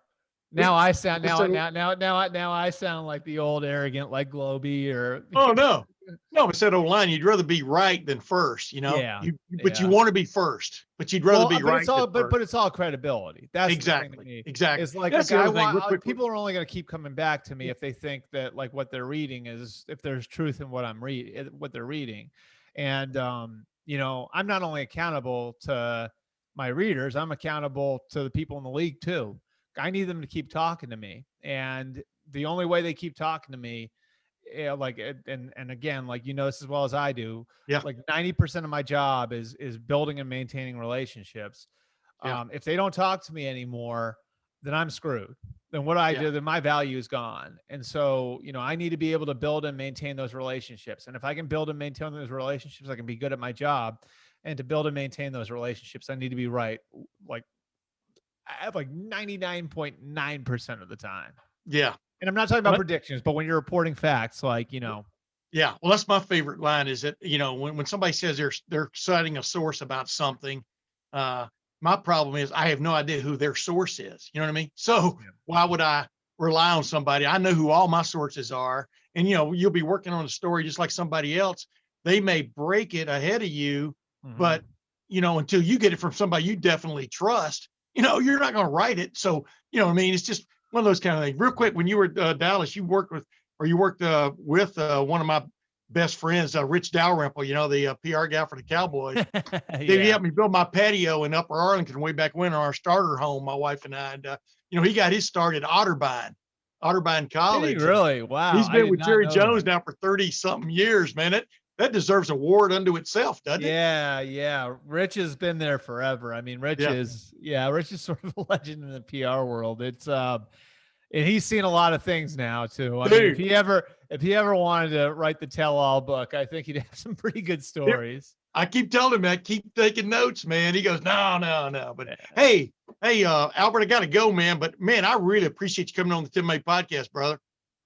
Now I sound now I sound like the old arrogant, like Globey or. Oh no, but said online, you'd rather be right than first. Yeah. But you want to be first, but you'd rather be right. But it's all credibility. That's exactly. The thing to me. Exactly. It's like people are only going to keep coming back to me if they think that like what they're reading is, if there's truth in what what they're reading. And I'm not only accountable to my readers, I'm accountable to the people in the league too. I need them to keep talking to me. And the only way they keep talking to me, like, and again, like, this as well as I do, like 90% of my job is building and maintaining relationships. If they don't talk to me anymore, then I'm screwed. Then what I do, then my value is gone. And so, I need to be able to build and maintain those relationships. And if I can build and maintain those relationships, I can be good at my job. And to build and maintain those relationships, I need to be right. Like, I have like 99.9% of the time. Yeah. And I'm not talking about predictions, but when you're reporting facts, like, Yeah. Well, that's my favorite line is that, when somebody says they're citing a source about something, my problem is I have no idea who their source is. You know what I mean? So why would I rely on somebody? I know who all my sources are. And, you'll be working on a story just like somebody else. They may break it ahead of you, but, until you get it from somebody you definitely trust, you're not going to write it. So, what I mean? It's just one of those kind of things. Real quick, when you were Dallas, you worked with one of my best friends, Rich Dalrymple, the PR guy for the Cowboys. He helped me build my patio in Upper Arlington way back when, our starter home, my wife and I. And, he got his start at Otterbein College. Really? Wow. He's been with Jerry Jones now for 30 something years, man. That deserves a award unto itself, doesn't it? Yeah. Rich has been there forever. I mean, Rich is sort of a legend in the PR world. It's, and he's seen a lot of things now too. I mean, if he ever wanted to write the tell-all book, I think he'd have some pretty good stories. I keep telling him that, keep taking notes, man. He goes, no. But hey, Albert, I got to go, man. But man, I really appreciate you coming on the Tim May podcast, brother.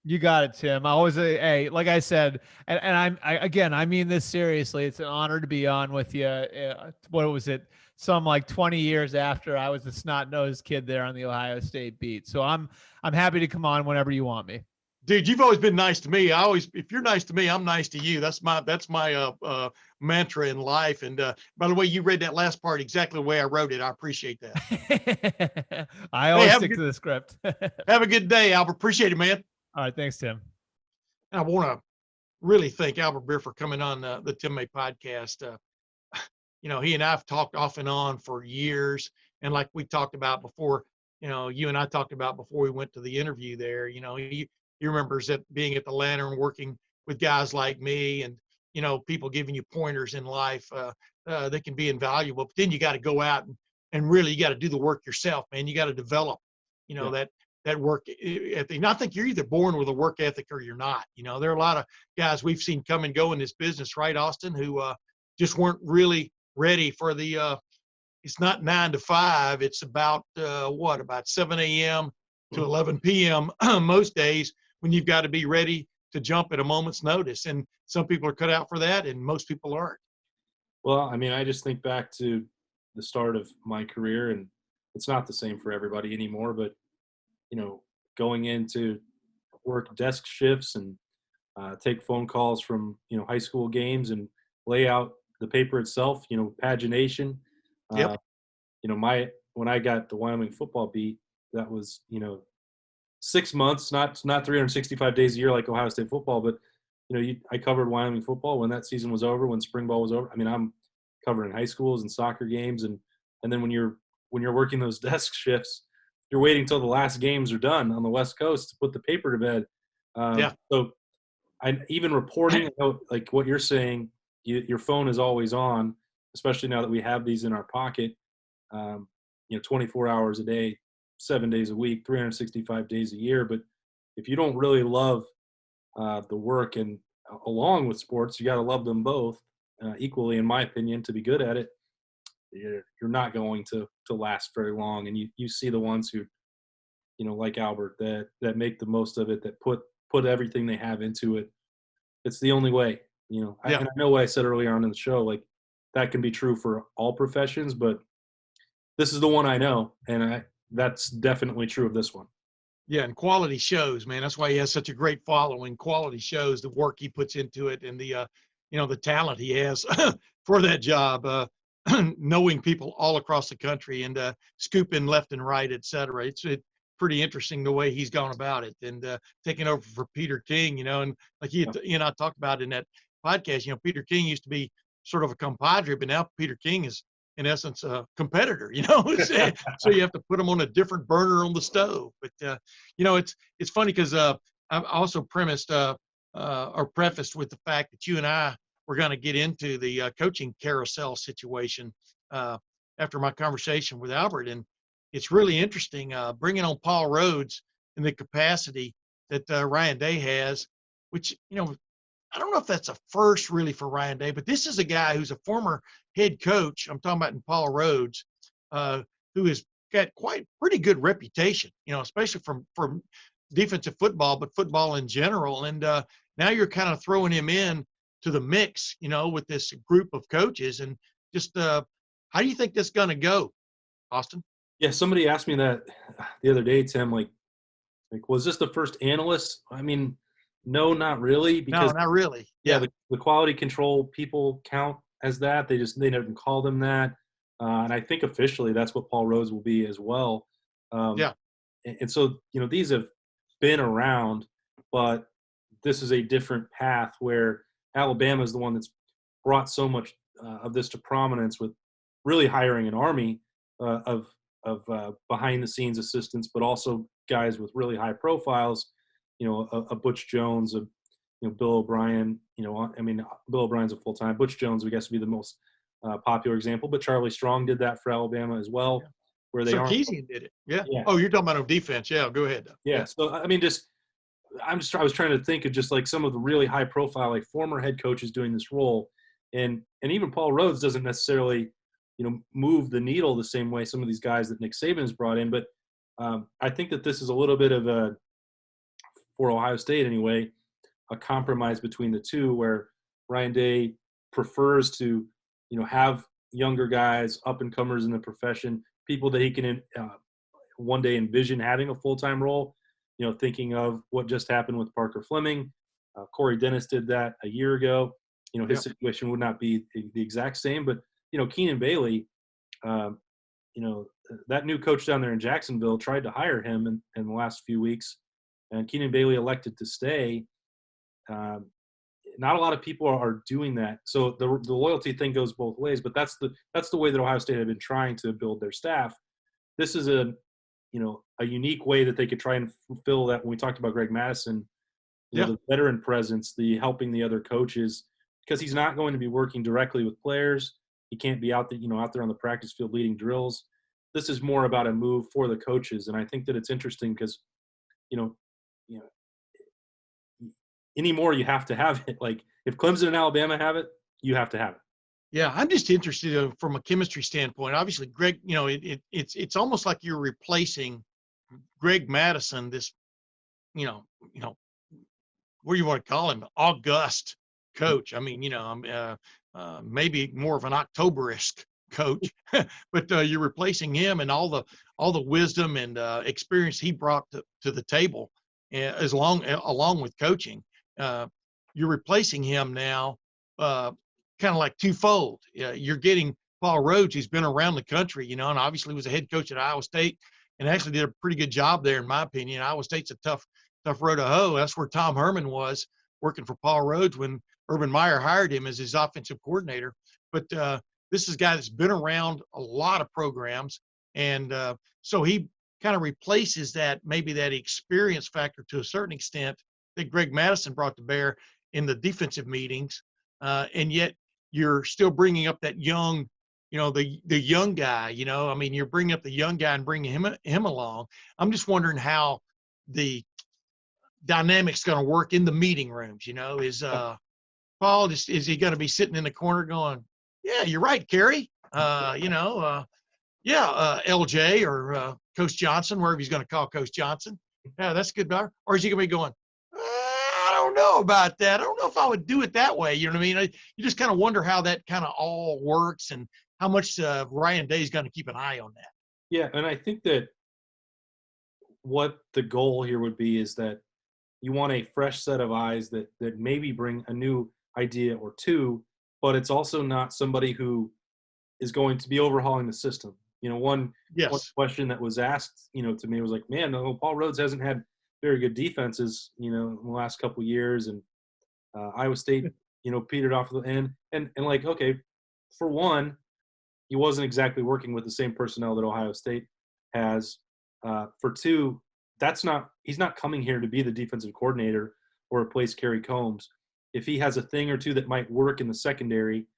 You got it, Tim. I always, like I said, and I mean this seriously. It's an honor to be on with you. What was it? Some like 20 years after I was the snot-nosed kid there on the Ohio State beat. So I'm happy to come on whenever you want me. Dude, you've always been nice to me. If you're nice to me, I'm nice to you. That's my mantra in life. And by the way, you read that last part exactly the way I wrote it. I appreciate that. I always stick to the script. Have a good day, Albert. Appreciate it, man. All right. Thanks, Tim. And I want to really thank Albert Breer for coming on the Tim May podcast. He and I have talked off and on for years. And like we talked about before, you and I talked about before we went to the interview there, he remembers being at the Lantern, working with guys like me and, people giving you pointers in life that can be invaluable. But then you got to go out and really, you got to do the work yourself, man. You got to develop, that work ethic. And I think you're either born with a work ethic or you're not. There are a lot of guys we've seen come and go in this business, right, Austin, who just weren't really ready for it's not 9 to 5. It's about 7 a.m. to 11 p.m. most days, when you've got to be ready to jump at a moment's notice. And some people are cut out for that, and most people aren't. Well, I mean, I just think back to the start of my career, and it's not the same for everybody anymore, but, going into work desk shifts and take phone calls from, high school games and lay out the paper itself, pagination. Yep. When I got the Wyoming football beat, that was, 6 months, not 365 days a year like Ohio State football, but I covered Wyoming football when that season was over, when spring ball was over. I mean, I'm covering high schools and soccer games, and then when you're working those desk shifts, you're waiting till the last games are done on the West Coast to put the paper to bed. So even reporting, like what you're saying, your phone is always on, especially now that we have these in our pocket. 24 hours a day, 7 days a week, 365 days a year. But if you don't really love the work and along with sports, you got to love them both equally, in my opinion, to be good at it. You're not going to last very long. And you see the ones who, like Albert, that make the most of it, that put everything they have into it. It's the only way, Yeah. And I know what I said earlier on in the show, like that can be true for all professions, but this is the one I know. And that's definitely true of this one. Yeah, and quality shows, man. That's why he has such a great following. Quality shows the work he puts into it and the the talent he has for that job, knowing people all across the country and scooping left and right, et cetera. It's pretty interesting the way he's gone about it and taking over for Peter King, and like he and I talked about in that podcast, Peter King used to be sort of a compadre, but now Peter King is in essence a competitor, so you have to put them on a different burner on the stove. But it's funny because I also premised or prefaced with the fact that you and I were going to get into the coaching carousel situation after my conversation with Albert, and it's really interesting bringing on Paul Rhoads in the capacity that Ryan Day has, which I don't know if that's a first really for Ryan Day, but this is a guy who's a former head coach. I'm talking about in Paul Rhoads, who has got pretty good reputation, especially from defensive football, but football in general. And now you're kind of throwing him in to the mix, with this group of coaches. And just how do you think that's going to go, Austin? Yeah, somebody asked me that the other day, Tim, like was this the first analyst? I mean, no, not really. Because no, not really. Yeah, the quality control people count as that. They never call them that. And I think officially that's what Paul Rhoads will be as well. And so, these have been around, but this is a different path where Alabama is the one that's brought so much of this to prominence with really hiring an army of behind-the-scenes assistants, but also guys with really high profiles, a Butch Jones, Bill O'Brien, Bill O'Brien's a full-time. Butch Jones, I guess, would be the most popular example, but Charlie Strong did that for Alabama as well. Yeah. Where they Sarkisian did it. Yeah. Oh, you're talking about on defense. Yeah, go ahead. Yeah. So, I was trying to think of just like some of the really high profile, like former head coaches doing this role. And even Paul Rhoads doesn't necessarily, move the needle the same way some of these guys that Nick Saban has brought in. But I think that this is a little bit of for Ohio State anyway, a compromise between the two, where Ryan Day prefers to, have younger guys, up-and-comers in the profession, people that he can one day envision having a full-time role, thinking of what just happened with Parker Fleming. Corey Dennis did that a year ago. His situation would not be the exact same, but, Keenan Bailey, that new coach down there in Jacksonville tried to hire him in the last few weeks, and Keenan Bailey elected to stay. Not a lot of people are doing that. So the loyalty thing goes both ways, but that's the way that Ohio State had been trying to build their staff. This is a unique way that they could try and fulfill that. When we talked about Greg Madison, the veteran presence, the helping the other coaches, because he's not going to be working directly with players. He can't be out there on the practice field leading drills. This is more about a move for the coaches. And I think that it's interesting because, anymore you have to have it. Like if Clemson and Alabama have it, you have to have it. Yeah, I'm just interested from a chemistry standpoint. Obviously, Greg, it's almost like you're replacing Greg Madison, this, what do you want to call him? August coach. I mean, maybe more of an October-esque coach, but you're replacing him and all the wisdom and experience he brought to the table, along with coaching. You're replacing him now, kind of like twofold. You're getting Paul Rhoads, who's been around the country, and obviously was a head coach at Iowa State, and actually did a pretty good job there, in my opinion. Iowa State's a tough road to hoe. That's where Tom Herman was working for Paul Rhoads when Urban Meyer hired him as his offensive coordinator. But this is a guy that's been around a lot of programs, and so he kind of replaces maybe that experience factor to a certain extent that Greg Madison brought to bear in the defensive meetings, and yet you're still bringing up that young, the young guy. You're bringing up the young guy and bringing him along. I'm just wondering how dynamic's going to work in the meeting rooms. Is Paul is he going to be sitting in the corner going, "Yeah, you're right, Kerry. LJ or Coach Johnson, wherever he's going to call Coach Johnson. Yeah, that's good, or is he going to be going, I don't know about that. I don't know if I would do it that way. You know what I mean? You just kind of wonder how that kind of all works and how much Ryan Day is going to keep an eye on that. Yeah, and I think that what the goal here would be is that you want a fresh set of eyes that maybe bring a new idea or two, but it's also not somebody who is going to be overhauling the system. One question that was asked, to me was like, man, no, Paul Rhoads hasn't had very good defenses, in the last couple of years, and Iowa State, petered off the end, and like, okay, for one, he wasn't exactly working with the same personnel that Ohio State has. For two, he's not coming here to be the defensive coordinator or replace Kerry Combs. If he has a thing or two that might work in the secondary,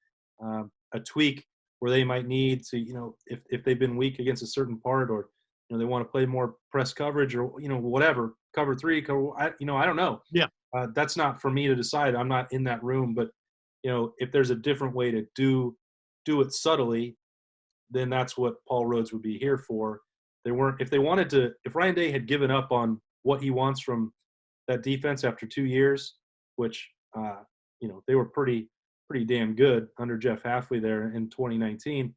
a tweak where they might need to, if they've been weak against a certain part, or they want to play more press coverage, or whatever, cover three, I don't know. Yeah, that's not for me to decide. I'm not in that room, but if there's a different way to do it subtly, then that's what Paul Rhoads would be here for. If Ryan Day had given up on what he wants from that defense after 2 years, which they were pretty damn good under Jeff Hafley there in 2019.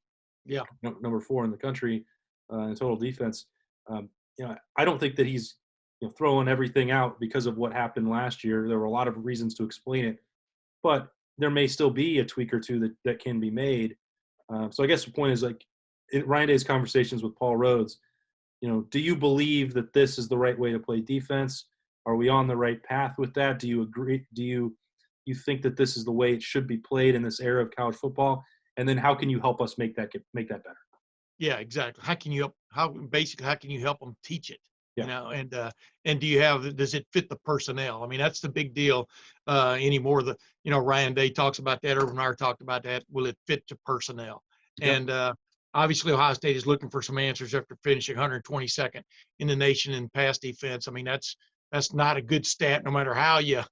Yeah, number 4 in the country in total defense. I don't think that he's throwing everything out because of what happened last year. There were a lot of reasons to explain it, but there may still be a tweak or two that can be made. So I guess the point is, like, in Ryan Day's conversations with Paul Rhoads, do you believe that this is the right way to play defense? Are we on the right path with that? Do you agree? Do you think that this is the way it should be played in this era of college football? And then how can you help us make that better? Yeah, exactly. How can you help them teach it? Yeah. And does it fit the personnel? I mean, that's the big deal anymore. Ryan Day talks about that. Urban Meyer talked about that. Will it fit the personnel? Yeah. And obviously Ohio State is looking for some answers after finishing 122nd in the nation in pass defense. I mean, that's not a good stat, no matter how you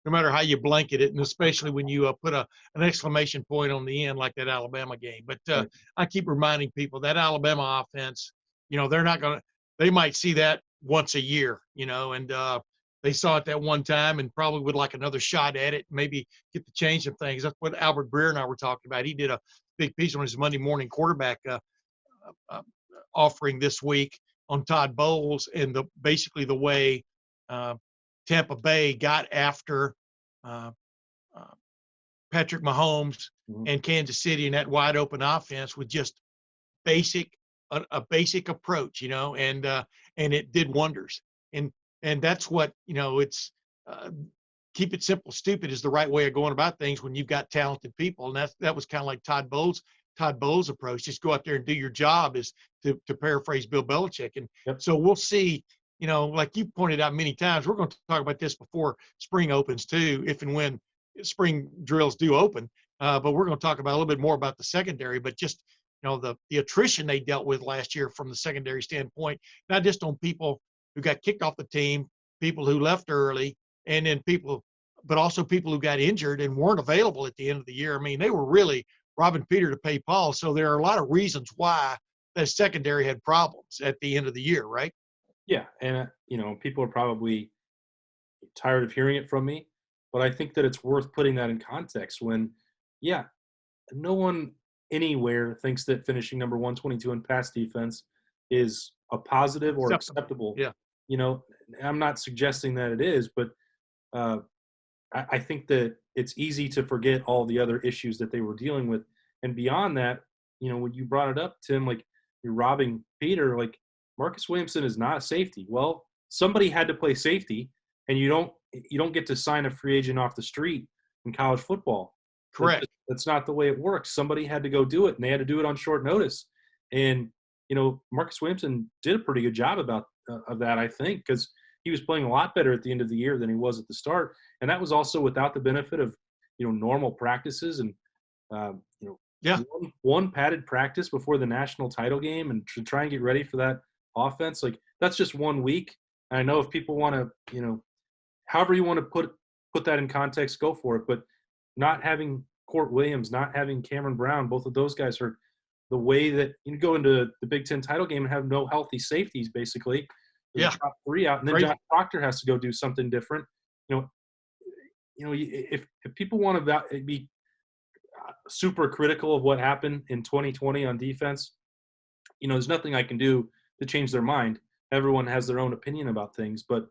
no matter how you blanket it, and especially when you put an exclamation point on the end like that Alabama game. But Right. I keep reminding people that Alabama offense, they might see that once a year, and they saw it that one time and probably would like another shot at it, maybe get to change some things. That's what Albert Breer and I were talking about. He did a big piece on his Monday morning quarterback offering this week on Todd Bowles and basically the way Tampa Bay got after Patrick Mahomes and Kansas City in that wide open offense with just a basic approach, and it did wonders. And that's what, it's keep it simple, stupid is the right way of going about things when you've got talented people. And that was kind of like Todd Bowles' approach. Just go out there and do your job, is to paraphrase Bill Belichick. And so we'll see, like you pointed out many times, we're going to talk about this before spring opens too, if and when spring drills do open. But we're going to talk about a little bit more about the secondary, but just, the attrition they dealt with last year from the secondary standpoint, not just on people who got kicked off the team, people who left early, and then but also people who got injured and weren't available at the end of the year. I mean, they were really robbing Peter to pay Paul. So there are a lot of reasons why the secondary had problems at the end of the year, right? Yeah, and people are probably tired of hearing it from me, but I think that it's worth putting that in context when, no one anywhere thinks that finishing number 122 in pass defense is a positive or acceptable. Yeah. I'm not suggesting that it is, but I think that it's easy to forget all the other issues that they were dealing with. And beyond that, when you brought it up, Tim, like, you're robbing Peter, like, Marcus Williamson is not a safety. Well, somebody had to play safety, and you don't get to sign a free agent off the street in college football. Correct. That's not the way it works. Somebody had to go do it, and they had to do it on short notice. And, Marcus Williamson did a pretty good job of that, I think, because he was playing a lot better at the end of the year than he was at the start. And that was also without the benefit of, normal practices and, one padded practice before the national title game and to try and get ready for that offense. Like, that's just 1 week. And I know if people want to, however you want to put that in context, go for it. But not having Court Williams, not having Cameron Brown, both of those guys hurt. The way that you go into the Big Ten title game and have no healthy safeties, basically, Yeah. drop 3 out, and then Crazy. Josh Proctor has to go do something different. If people want to be super critical of what happened in 2020 on defense, there's nothing I can do to change their mind. Everyone has their own opinion about things, but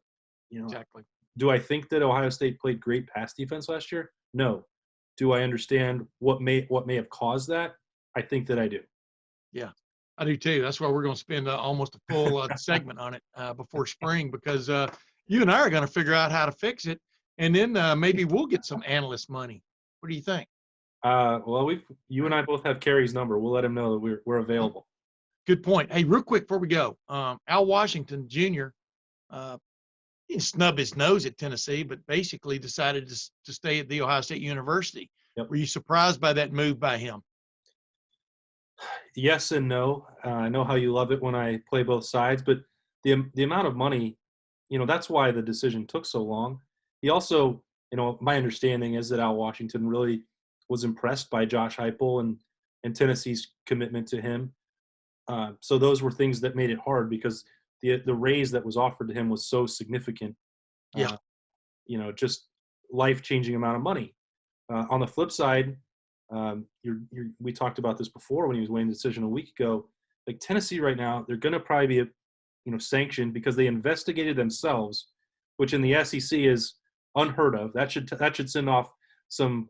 Exactly. do I think that Ohio State played great pass defense last year? No. Do I understand what may have caused that? I think that I do. Yeah, I do too. That's why we're going to spend almost a full segment on it before spring, because you and I are going to figure out how to fix it, and then maybe we'll get some analyst money. What do you think? Well, you and I both have Kerry's number. We'll let him know that we're available. Good point. Hey, real quick before we go, Al Washington Jr. He snubbed his nose at Tennessee, but basically decided to stay at The Ohio State University. Yep. Were you surprised by that move by him? Yes and no. I know how you love it when I play both sides, but the amount of money, that's why the decision took so long. He also, my understanding is that Al Washington really was impressed by Josh Heupel and Tennessee's commitment to him. So those were things that made it hard, because the raise that was offered to him was so significant. Yeah. Just life-changing amount of money. On the flip side, we talked about this before when he was weighing the decision a week ago. Like Tennessee right now, they're going to probably be sanctioned because they investigated themselves, which in the SEC is unheard of. That should send off some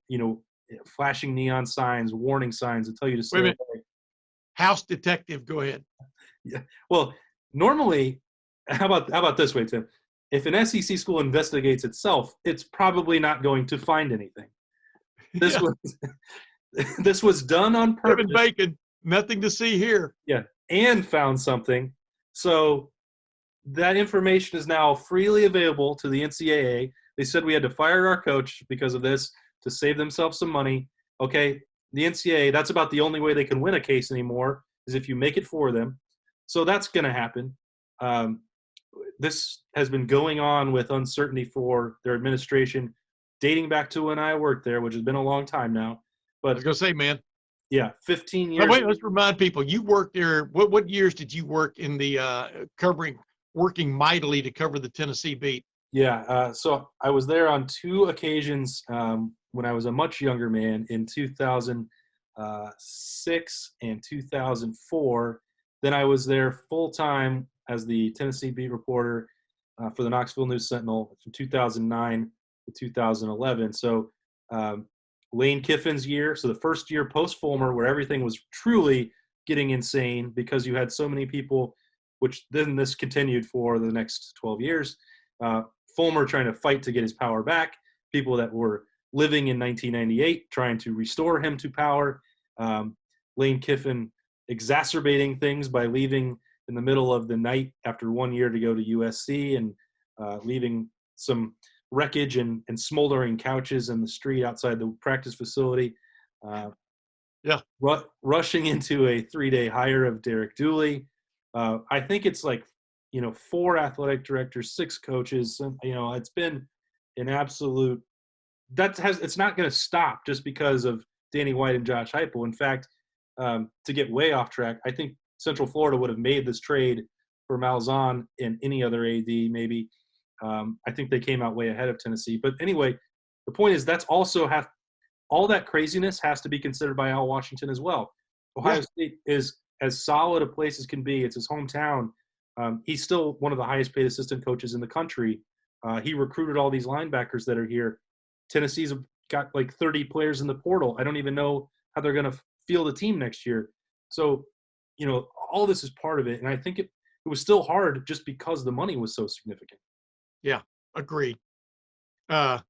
flashing neon signs, warning signs that tell you to stay away. House detective, go ahead. Yeah. Well, normally, how about this way, Tim? If an SEC school investigates itself, it's probably not going to find anything. This was done on purpose. Bacon, nothing to see here. Yeah, and found something. So that information is now freely available to the NCAA. They said we had to fire our coach because of this to save themselves some money. Okay, the NCAA, that's about the only way they can win a case anymore, is if you make it for them. So that's going to happen. This has been going on with uncertainty for their administration dating back to when I worked there, which has been a long time now. But I was going to say, man. Yeah, 15 years. Now, wait, let's remind people, you worked there. What years did you work in the working mightily to cover the Tennessee beat? Yeah, so I was there on 2 occasions when I was a much younger man, in 2006 and 2004. Then I was there full-time as the Tennessee beat reporter for the Knoxville News-Sentinel from 2009 to 2011. So Lane Kiffin's year, so the first year post-Fulmer, where everything was truly getting insane because you had so many people, which then this continued for the next 12 years. Fulmer trying to fight to get his power back, people that were living in 1998 trying to restore him to power, Lane Kiffin exacerbating things by leaving in the middle of the night after 1 year to go to USC, and leaving some wreckage and smoldering couches in the street outside the practice facility. Rushing into a 3-day hire of Derek Dooley. I think it's like, 4 athletic directors, 6 coaches. It's been an absolute – it's not going to stop just because of Danny White and Josh Heupel. In fact, to get way off track, I think Central Florida would have made this trade for Malzahn and any other AD maybe. I think they came out way ahead of Tennessee. But anyway, the point is that's also all that craziness has to be considered by Al Washington as well. Ohio State is as solid a place as can be. It's his hometown. He's still one of the highest paid assistant coaches in the country. He recruited all these linebackers that are here. Tennessee's got like 30 players in the portal. I don't even know how they're going to field a team next year. So, all this is part of it. And I think it was still hard just because the money was so significant. Yeah, agreed. I'm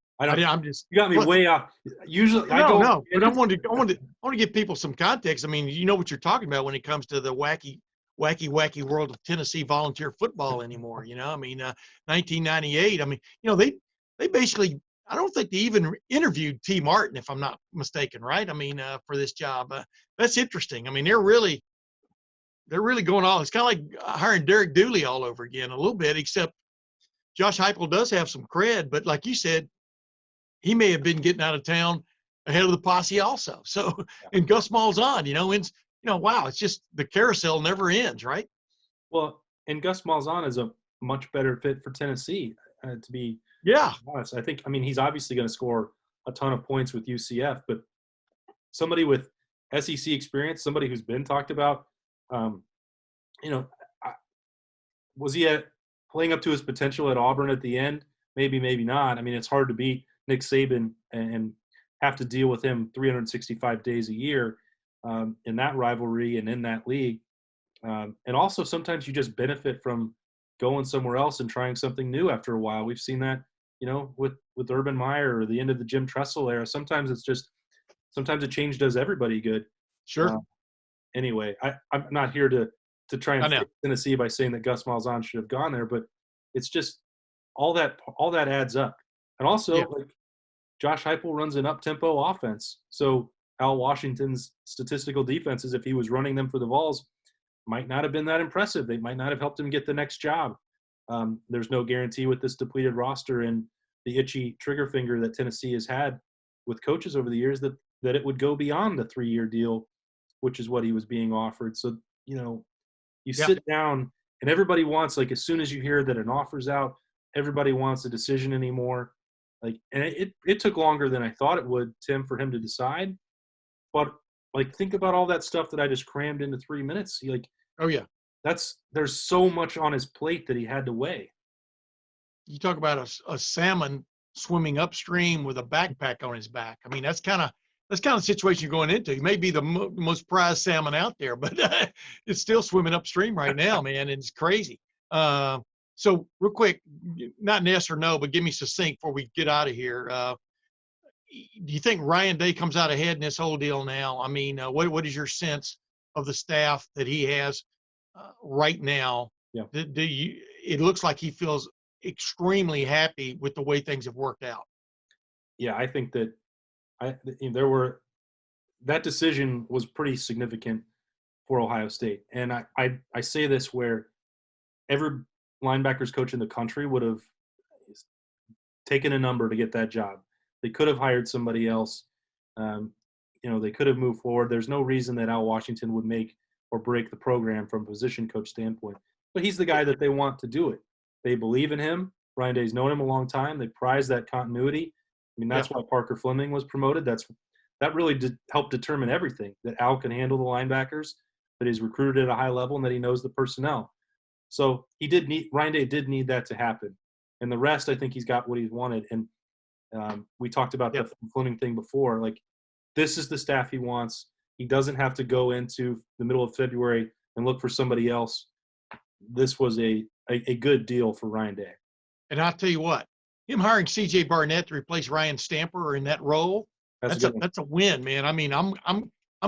just, you got me way off. Usually, but I want to give people some context. I mean, you know what you're talking about when it comes to the wacky world of Tennessee volunteer football anymore. 1998. I mean, they basically, I don't think they even interviewed T. Martin, if I'm not mistaken, right? I mean, for this job. That's interesting. I mean, they're really going all. It's kind of like hiring Derek Dooley all over again, a little bit, except Josh Heupel does have some cred, but like you said, he may have been getting out of town ahead of the posse also. So, and Gus Malzahn, wow, it's just the carousel never ends, right? Well, and Gus Malzahn is a much better fit for Tennessee, to be honest. I mean, he's obviously going to score a ton of points with UCF, but somebody with SEC experience, somebody who's been talked about, was he playing up to his potential at Auburn at the end? Maybe, maybe not. I mean, it's hard to beat Nick Saban and have to deal with him 365 days a year in that rivalry and in that league. And also sometimes you just benefit from going somewhere else and trying something new after a while. We've seen that, with Urban Meyer or the end of the Jim Tressel era. Sometimes a change does everybody good. Sure. Anyway, I'm not here to try and fix Tennessee by saying that Gus Malzahn should have gone there, but it's just all that adds up. And also, like, Josh Heupel runs an up-tempo offense. So Al Washington's statistical defenses, if he was running them for the Vols, might not have been that impressive. They might not have helped him get the next job. There's no guarantee with this depleted roster and the itchy trigger finger that Tennessee has had with coaches over the years that it would go beyond the 3-year deal, which is what he was being offered. So, you sit down and everybody wants, like, as soon as you hear that an offer's out, everybody wants a decision anymore. Like, and it took longer than I thought it would, Tim, for him to decide. But, like, think about all that stuff that I just crammed into 3 minutes. Oh yeah. There's so much on his plate that he had to weigh. You talk about a salmon swimming upstream with a backpack on his back. I mean, that's kind of the situation you're going into. He may be the most prized salmon out there, but it's still swimming upstream right now, man, and it's crazy. So real quick, not an yes or no, but give me succinct before we get out of here. Do you think Ryan Day comes out ahead in this whole deal now? I mean, what is your sense of the staff that he has right now? Yeah. It looks like he feels extremely happy with the way things have worked out. Yeah, I think that that decision was pretty significant for Ohio State. And I say this where every linebackers coach in the country would have taken a number to get that job. They could have hired somebody else. They could have moved forward. There's no reason that Al Washington would make or break the program from a position coach standpoint. But he's the guy that they want to do it. They believe in him. Ryan Day's known him a long time. They prize that continuity. I mean, that's why Parker Fleming was promoted. That really did help determine everything, that Al can handle the linebackers, that he's recruited at a high level, and that he knows the personnel. So Ryan Day did need that to happen. And the rest, I think he's got what he wanted. And we talked about the Fleming thing before. Like, this is the staff he wants. He doesn't have to go into the middle of February and look for somebody else. This was a good deal for Ryan Day. And I'll tell you what, him hiring C.J. Barnett to replace Ryan Stamper in that role, that's a win, man. I mean, I'm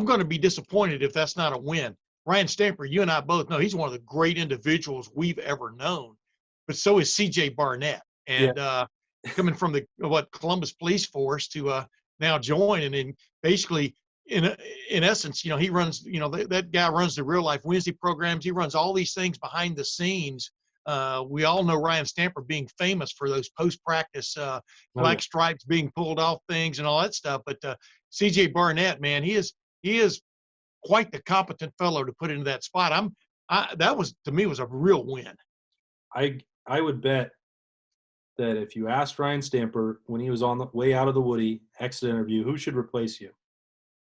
going to be disappointed if that's not a win. Ryan Stamper, you and I both know he's one of the great individuals we've ever known, but so is C.J. Barnett. And coming from the Columbus Police Force to now join, and then basically in essence, he runs, that guy runs the Real Life Wednesday programs. He runs all these things behind the scenes. We all know Ryan Stamper being famous for those post-practice black stripes being pulled off things and all that stuff. But C.J. Barnett, man, he is quite the competent fellow to put into that spot. That was, to me, was a real win. I would bet that if you asked Ryan Stamper when he was on the way out of the Woody exit interview, who should replace you,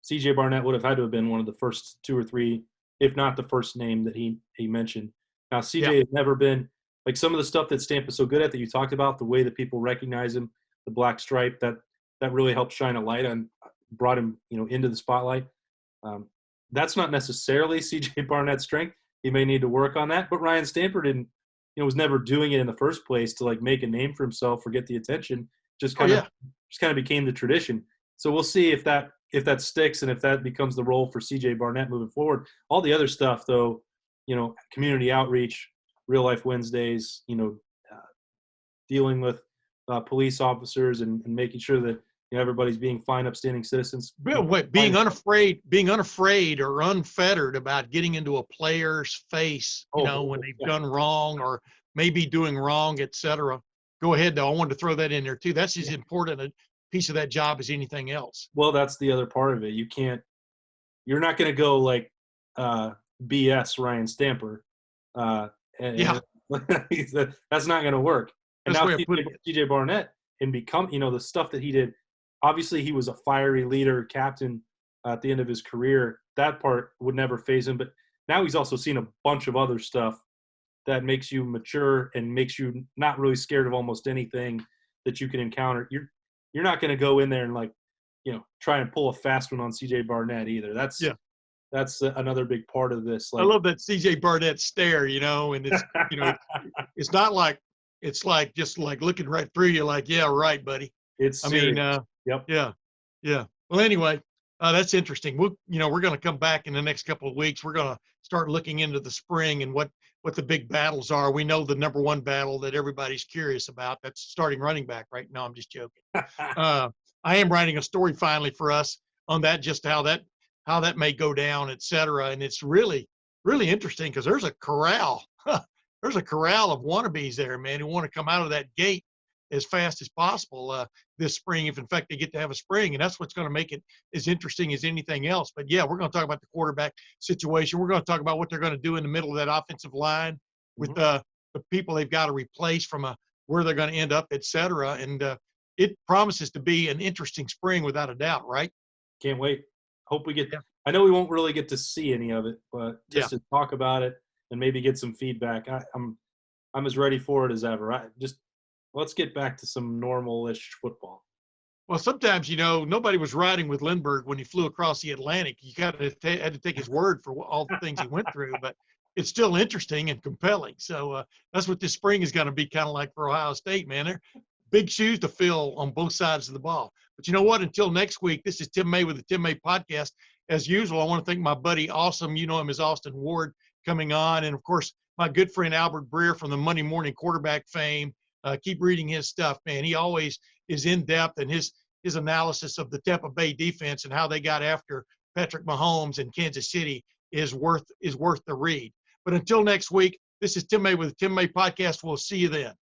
C.J. Barnett would have had to have been one of the first 2 or 3, if not the first name that he mentioned. Now, CJ has never been – like some of the stuff that Stamp is so good at that you talked about, the way that people recognize him, the black stripe, that really helped shine a light on – brought him, into the spotlight. That's not necessarily CJ Barnett's strength. He may need to work on that. But Ryan Stamper was never doing it in the first place to, like, make a name for himself or get the attention. Just kind of became the tradition. So we'll see if that sticks and if that becomes the role for CJ Barnett moving forward. All the other stuff, though, community outreach, Real Life Wednesdays, dealing with police officers and making sure that everybody's being fine, upstanding citizens. Being unafraid or unfettered about getting into a player's face, when they've done wrong, or may be doing wrong, et cetera. Go ahead, though. I wanted to throw that in there, too. That's as important a piece of that job as anything else. Well, that's the other part of it. You're not going to go like BS Ryan Stamper. And that's not going to work. And That's now the way I put it. TJ Barnett and become, the stuff that he did. Obviously, he was a fiery leader, captain at the end of his career. That part would never faze him. But now he's also seen a bunch of other stuff that makes you mature and makes you not really scared of almost anything that you can encounter. You're not going to go in there and try and pull a fast one on CJ Barnett either. That's another big part of this. I love that CJ Barnett stare, and it's, it's not like, it's like just like looking right through you, like, yeah, right, buddy. It's serious. Yep. Yeah. Well, anyway, that's interesting. We're going to come back in the next couple of weeks. We're going to start looking into the spring and what the big battles are. We know the number one battle that everybody's curious about. That's starting running back right now. I'm just joking. I am writing a story finally for us on that, just how that may go down, et cetera. And it's really, really interesting because there's a corral. There's a corral of wannabes there, man, who want to come out of that gate as fast as possible this spring, if in fact they get to have a spring. And that's what's going to make it as interesting as anything else. But yeah, we're going to talk about the quarterback situation. We're going to talk about what they're going to do in the middle of that offensive line with the people they've got to replace from where they're going to end up, et cetera. And it promises to be an interesting spring without a doubt, right? Can't wait. Hope we get I know we won't really get to see any of it, but just to talk about it and maybe get some feedback. I'm as ready for it as ever. Let's get back to some normal-ish football. Well, sometimes, nobody was riding with Lindbergh when he flew across the Atlantic. You had to take his word for all the things he went through, but it's still interesting and compelling. So that's what this spring is going to be kind of like for Ohio State, man. They're big shoes to fill on both sides of the ball. But you know what? Until next week, this is Tim May with the Tim May Podcast. As usual, I want to thank my buddy Awesome, you know him as Austin Ward, coming on. And, of course, my good friend Albert Breer from the Monday Morning Quarterback fame. Keep reading his stuff, man. He always is in depth, and his analysis of the Tampa Bay defense and how they got after Patrick Mahomes in Kansas City is worth the read. But until next week, this is Tim May with the Tim May Podcast. We'll see you then.